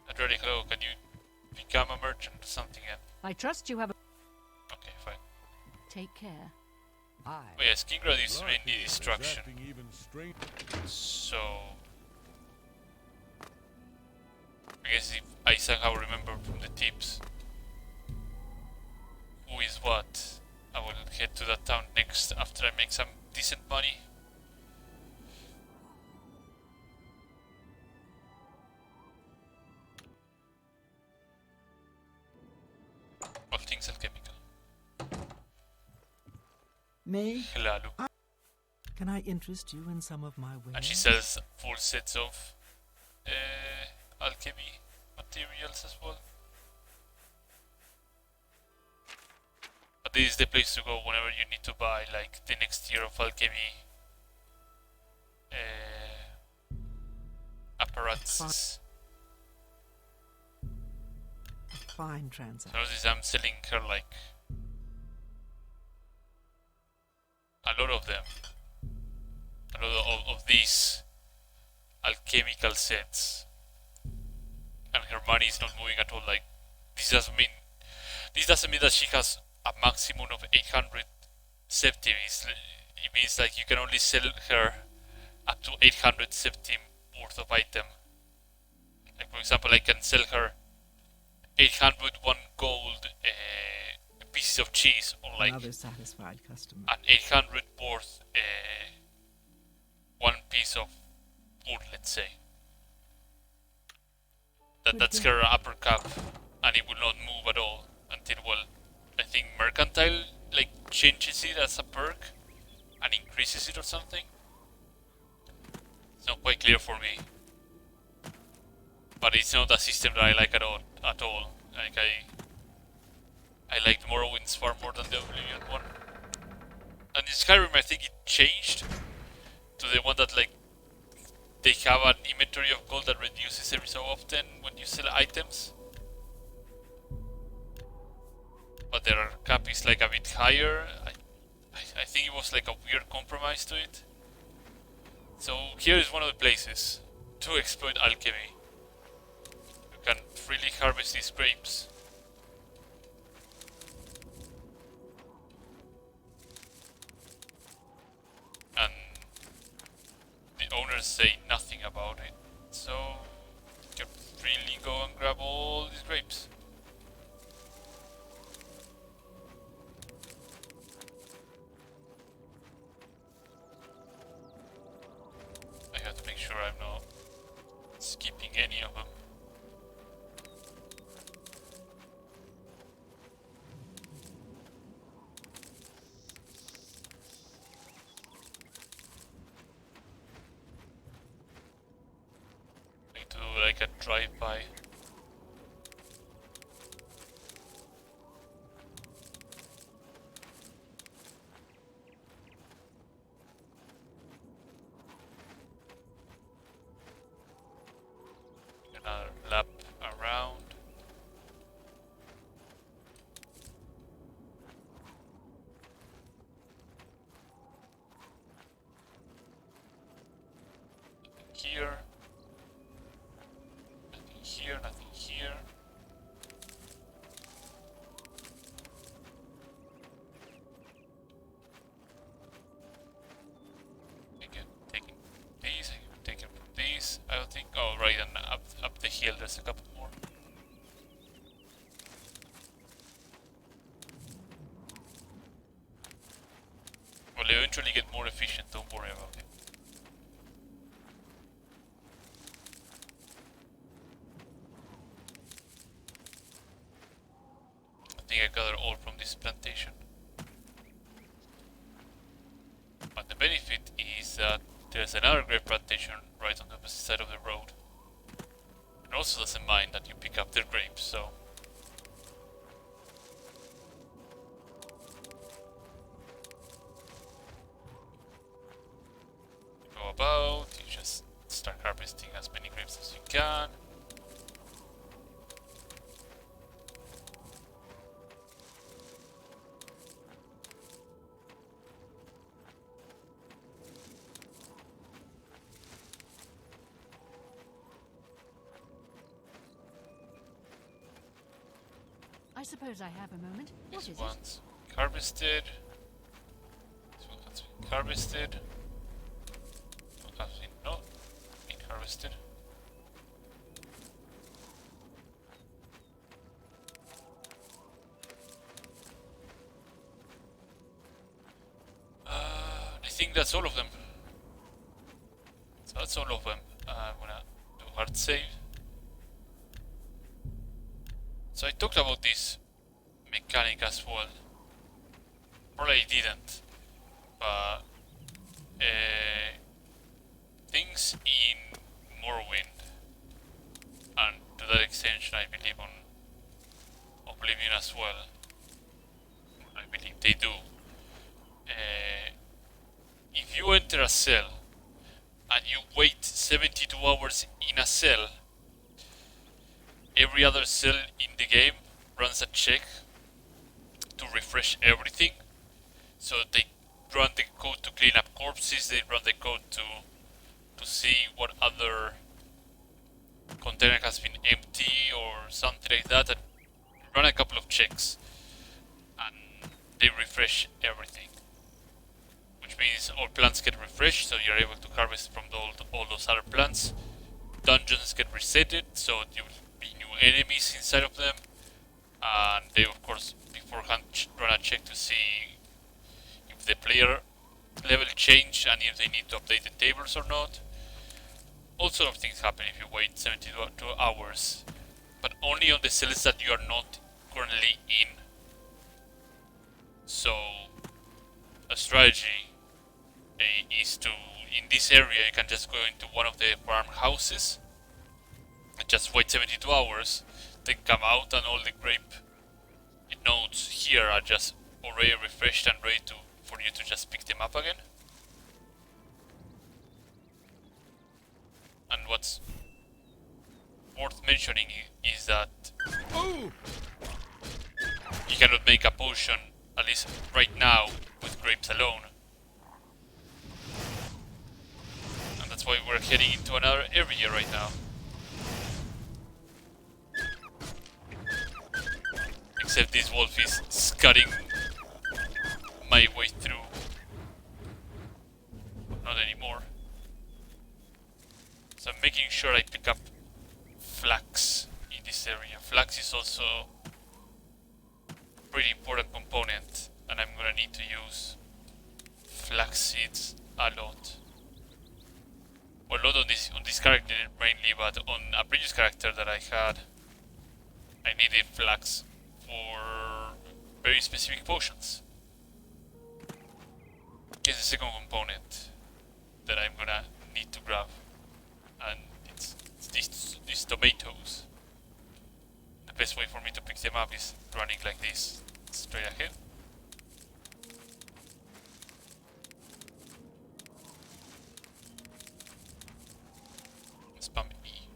Adriana, hello, can you become a merchant or something? I trust you have a... Okay, fine. Take care. I. Oh yeah, Skingrad is Lot of mainly people is destruction. acting even strange. So I guess if I somehow remember from the tips who is what, I will head to that town next after I make some decent money. May Hlalu. can I interest you in some of my wares? And she sells full sets of alchemy materials as well. But this is the place to go whenever you need to buy like the next tier of alchemy apparatus. Fine transaction. Notice I'm selling her like a lot of them. A lot of these alchemical sets. And her money is not moving at all. Like this doesn't mean that she has a maximum of 800 septim. It means like you can only sell her up to 800 septim worth of item. Like for example, I can sell her 801 gold pieces of cheese, or like Another satisfied customer. an 800 worth one piece of wood, let's say. That's her upper cap, and it will not move at all until, well, I think Mercantile like changes it as a perk and increases it or something. It's not quite clear for me, but it's not a system that I like at all. Like I liked Morrowind's far more than the Oblivion one. And in Skyrim, I think it changed to the one that like they have an inventory of gold that reduces every so often when you sell items. But their cap is like a bit higher. I think it was like a weird compromise to it. So here is one of the places to exploit alchemy. You can freely harvest these grapes. And the owners say nothing about it. So you can freely go and grab all these grapes. I have to make sure I'm not skipping any of them. I do like a drive-by. Another lap around. Nothing here. Nothing here, nothing here. Again, taking these, I can take it from these. I don't think. Oh, right, and up the hill, there's a couple more. We'll eventually get more efficient, don't worry about it. I think I gather all from this plantation. But the benefit is that there's another grape plantation right on the opposite side of the road. It also doesn't mind that you pick up their grapes, so... Go about, you just start harvesting as many grapes as you can. I suppose I have a moment. What This is one's harvested. This one has been harvested. This one has not been harvested. I think that's all of them. So that's all of them. I'm gonna do hard save. So I talked about this mechanic as well. Or I didn't. But things in Morrowind, and to that extension I believe on Oblivion as well, I believe they do. If you enter a cell and you wait 72 hours in a cell, every other cell in the game runs a check to refresh everything. So they run the code to clean up corpses, they run the code to see what other container has been empty or something like that, and run a couple of checks. And they refresh everything. Which means all plants get refreshed, so you're able to harvest from all those other plants. Dungeons get resetted, so there will be new enemies inside of them. And they of course beforehand run a check to see if the player level changed and if they need to update the tables or not. All sort of things happen if you wait 72 hours, but only on the cells that you are not currently in. So a strategy is to, in this area you can just go into one of the farmhouses and just wait 72 hours, then come out and all the grape nodes here are just already refreshed and ready for you to just pick them up again. And what's worth mentioning is that you cannot make a potion, at least right now, with grapes alone. And that's why we're heading into another area right now. Except this wolf is scudding my way through. Not anymore. So I'm making sure I pick up flax in this area. Flax is also a pretty important component, and I'm gonna need to use flax seeds a lot. Well, not on this character mainly, but on a previous character that I had, I needed flax for very specific potions. Here's the second component that I'm gonna need to grab, and it's these tomatoes. The best way for me to pick them up is running like this, straight ahead. Spam E.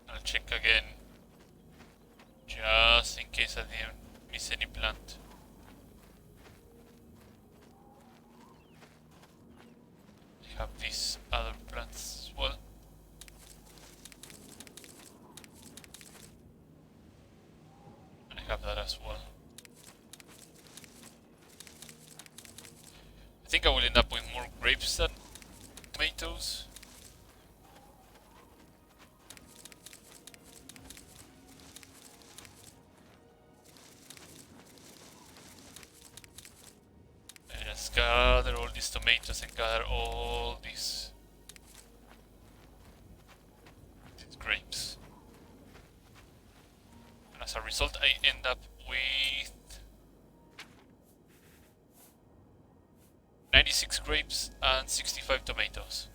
I'll check again, just in case I didn't miss any plant. I have these other plants as well. And I have that as well. I think I will end up with more grapes than tomatoes. Let's gather all these tomatoes and gather all these grapes. And as a result, I end up with 96 grapes and 65 tomatoes.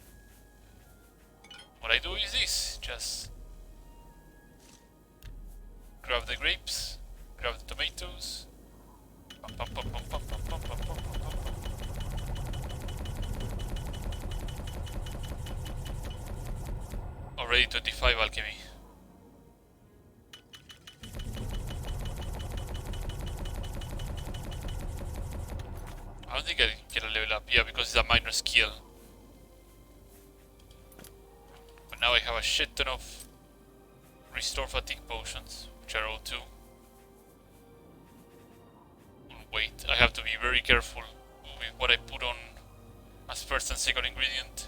What I do is this, just grab the grapes, grab the tomatoes. Already 25 alchemy. I don't think I can get a level up, yeah, because it's a minor skill. But now I have a shit ton of restore fatigue potions, which are all 2. Wait, I have to be very careful with what I put on as first and second ingredient.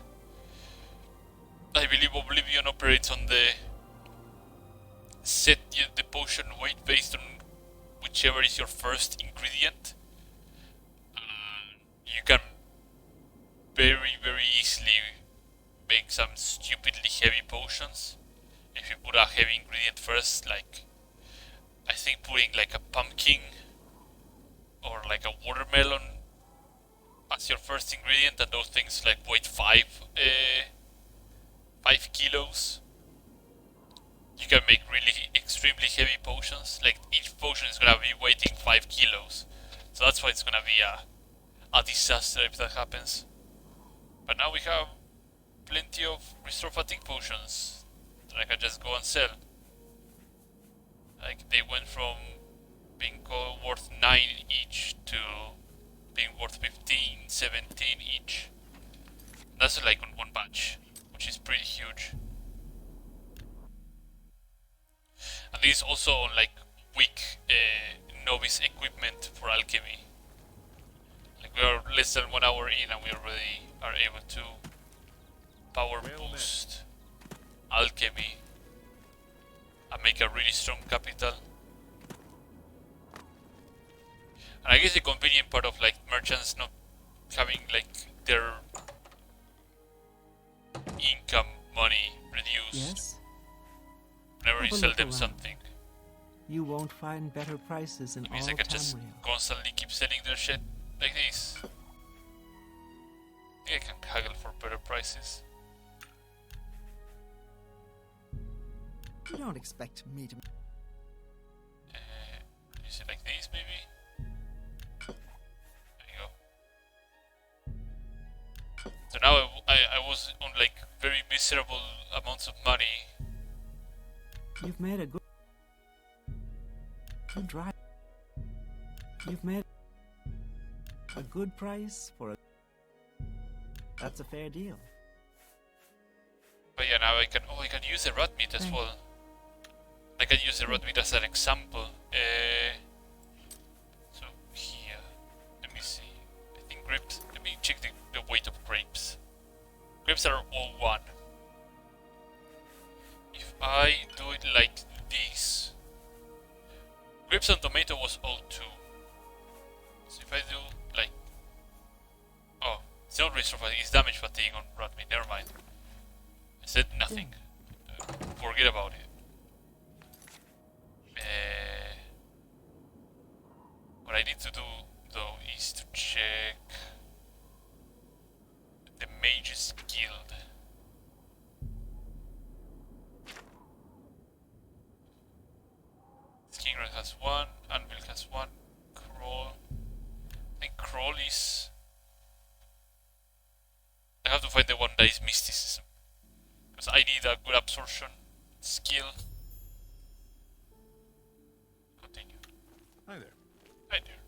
I believe Oblivion operates on the set the potion weight based on whichever is your first ingredient. You can very easily make some stupidly heavy potions if you put a heavy ingredient first, like I think putting like a pumpkin or like a watermelon as your first ingredient, and those things like weight 5 kilos. You can make really extremely heavy potions. Like each potion is gonna be weighing 5 kilos, so that's why it's gonna be a disaster if that happens. But now we have plenty of restore fatigue potions that I can just go and sell. Like they went from being worth 9 each to being worth 15, 17 each. That's like on one batch, which is pretty huge. And this is also on like weak novice equipment for alchemy. Like we are less than 1 hour in and we already are able to power boost alchemy and make a really strong capital. And I guess the convenient part of like merchants not having like their income money reduced Yes? whenever you Have a sell look them around. something. You won't find better prices in It all means I of can just Tamriel. constantly keep selling their shit like this. I think I can haggle for better prices. You don't expect me to... Use it like this maybe? There you go. So now I was on like very miserable amounts of money. You've made a good... Good drive. You've made a good price for a... That's a fair deal. But yeah, now I can use the rat meat as Thank well. I can use the rat meat as an example. So here, let me see. I think grapes. Let me check the weight of grapes. Grapes are all 1. If I do it like this, grapes and tomato was all 2. So if I do like, oh, it's not restore fatigue, it's damage fatigue on rat meat. Never mind. I said nothing. Forget about it. What I need to do though is to check the Mage's Guild. Skingrad has 1, Anvil has 1, Crawl. I think Crawl is... I have to find the one that is Mysticism. Because I need a good absorption skill. Continue. Hi there. Hi there.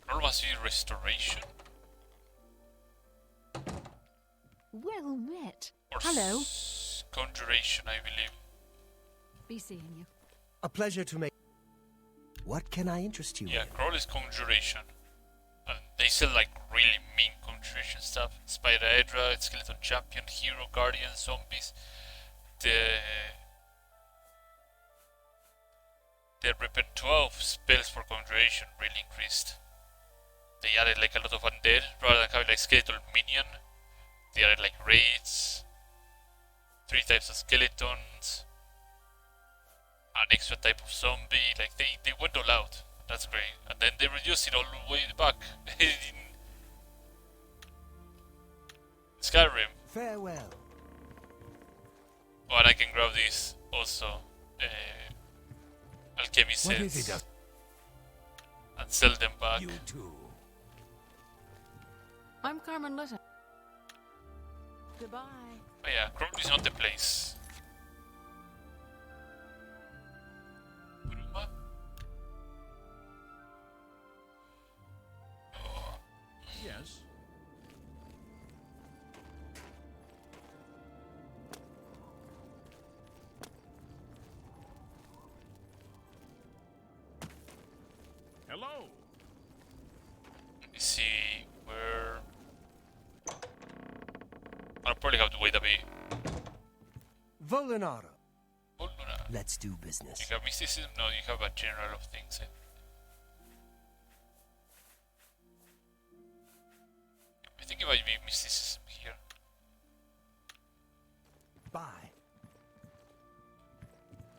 Crawl must be restoration. Well met. Or Hello. Conjuration, I believe. Be seeing you. A pleasure to make. What can I interest you Yeah, in? Crawl is Conjuration. And they sell like really mean Conjuration stuff. Spider Hydra, Skeleton Champion, Hero, Guardian, Zombies. The repertoire of spells for Conjuration really increased. They added like a lot of undead rather than having like skeletal minion. They added like raids, 3 types of skeletons, an extra type of zombie. Like they went all out. That's great. And then they reduced it all the way back in Skyrim. Farewell. Oh, and I can grab these also. Alchemy What is sets it? and sell them back. You too. I'm Carmen Litta. Goodbye. Oh yeah, Crown is not the place. Bruma? Oh, Yes. Hello. let me see where. I'll probably have to wait a bit. Volinara. Oh, Luna. Let's do business. You have mysticism? No, you have a general of things. I think it might be mysticism here. Bye.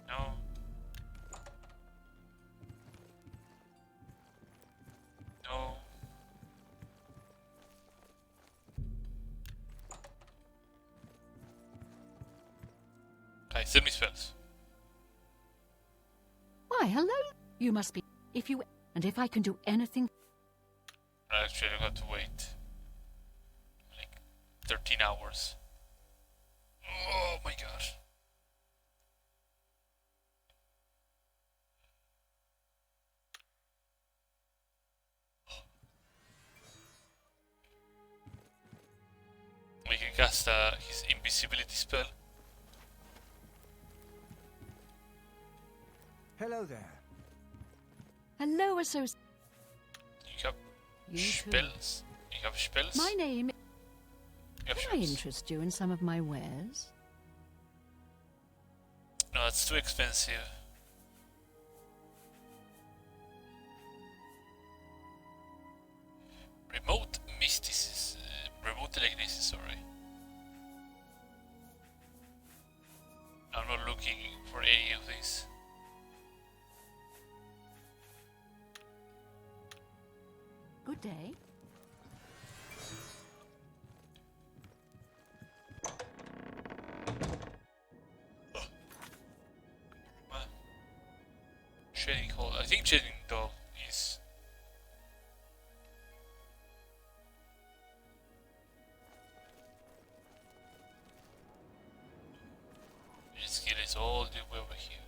No. send me spells. Why, hello. You must be. If you. And if I can do anything. Actually, I have to wait like 13 hours. Oh my gosh. We can cast his invisibility spell. Hello there. Hello, associate. You have You too. spells? You have spells? My name. You have Can I spells? interest you in some of my wares? No, that's too expensive. Remote mysticism. Remote telekinesis, sorry. I'm not looking for any of these. Good day. Shading hole. I think shading though is. This skill is all the way over here.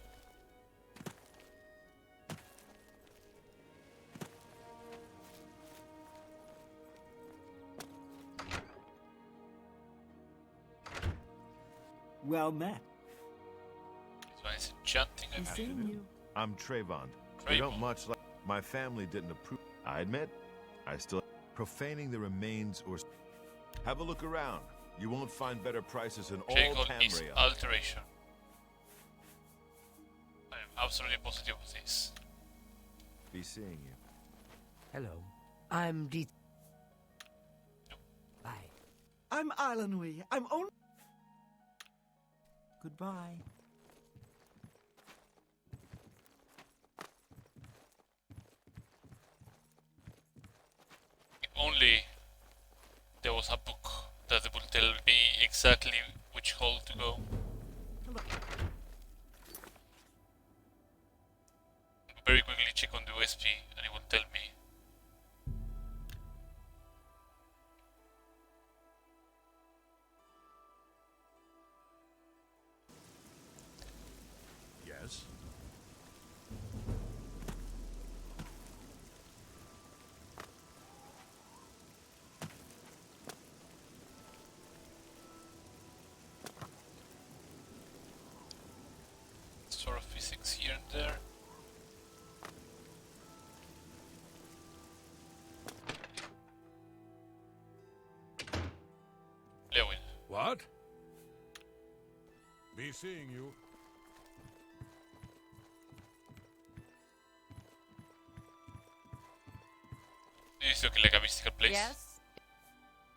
Well met. This one is enchanting, I I'm believe. seeing you. I'm Trayvon. We don't Trayvon. much like. My family didn't approve. I admit, I still. Profaning the remains or. Have a look around. You won't find better prices in all Shading hole is Tamriel. alteration. I am absolutely positive of this. Be seeing you. Hello. I'm D. Bye. I'm Islandwy. I'm only. Goodbye. If only there was a book that would tell me exactly which hole to go. Hello. Very quickly check on the OSP and it will tell me. Yes? Sort of physics here and there. Lewin. What? Be seeing you. This is looking like a mystical place. Yes?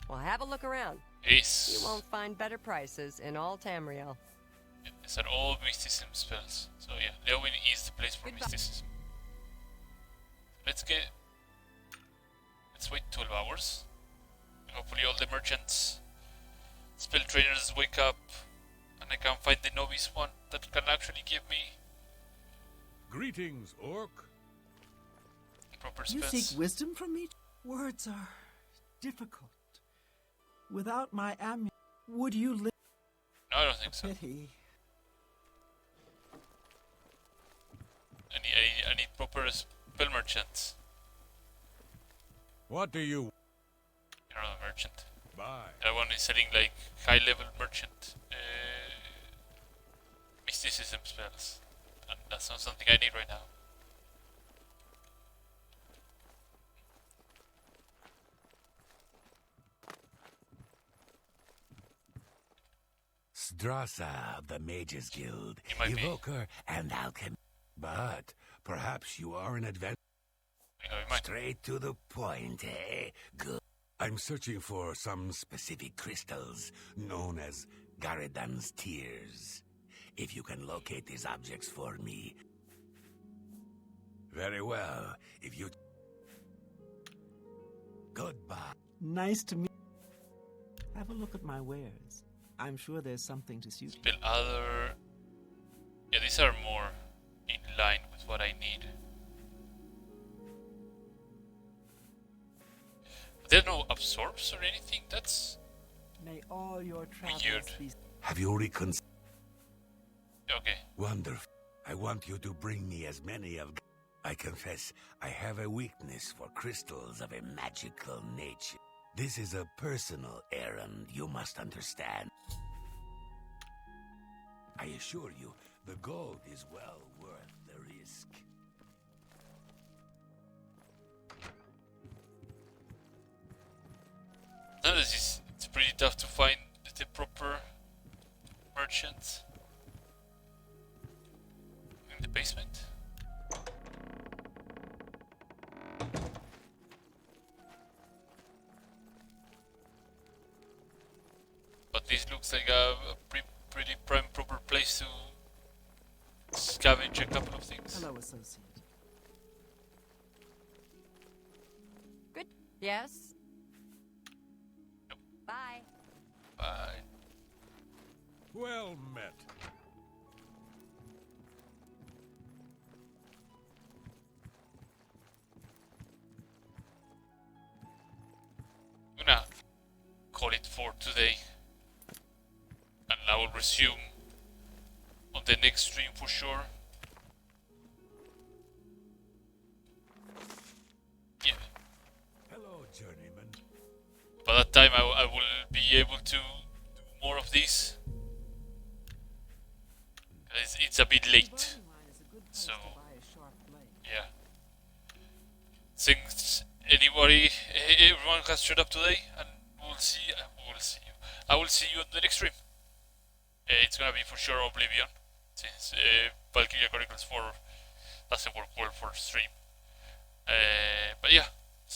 Well, have a look around. Yes. You won't find better prices in all Tamriel. These are all mysticism spells. So yeah, Lewin is the place for Goodbye. mysticism. Let's wait 12 hours. Hopefully all the merchants, spell trainers wake up and I can find the novice one that can actually give me Greetings, Orc. proper You spells. seek wisdom from me? Words are difficult. Without my amulet, would you live? No, I don't think so. Pity. I need proper spell merchants. What do you... You're not a merchant. Bye. That one is selling like high level merchant mysticism spells. And that's not something I need right now. Strasa of the Mages Guild, It might be. Evoker and Alchemist. But perhaps you are an adventurer. You know, it might. Straight to the point, eh? Good. I'm searching for some specific crystals known as Garadan's Tears. If you can locate these objects for me. Very well. If you... Goodbye. Nice to meet. Have a look at my wares. I'm sure there's something to suit you. Spell other. these are more in line with what I need. There are no absorbs or anything. That's May all your travels weird. be. Have you reconsidered? Okay. Wonderful. I want you to bring me as many of... I confess, I have a weakness for crystals of a magical nature. This is a personal errand, you must understand. I assure you, the gold is well worth the risk. No, it's pretty tough to find the proper merchant in the basement. But this looks like a pretty prime proper place to scavenge a couple of things. Hello, associate. Good. Yes. Bye. Bye. Well met. I'm gonna call it for today, and I will resume on the next stream for sure. Yeah. Hello, journeyman. By that time I will be able to do more of these. It's a bit late, so yeah. Thanks everyone has showed up today, and we'll see you. I will see you on the next stream. It's gonna be for sure Oblivion, since Valkyria Chronicles 4 doesn't work well for stream. But yeah.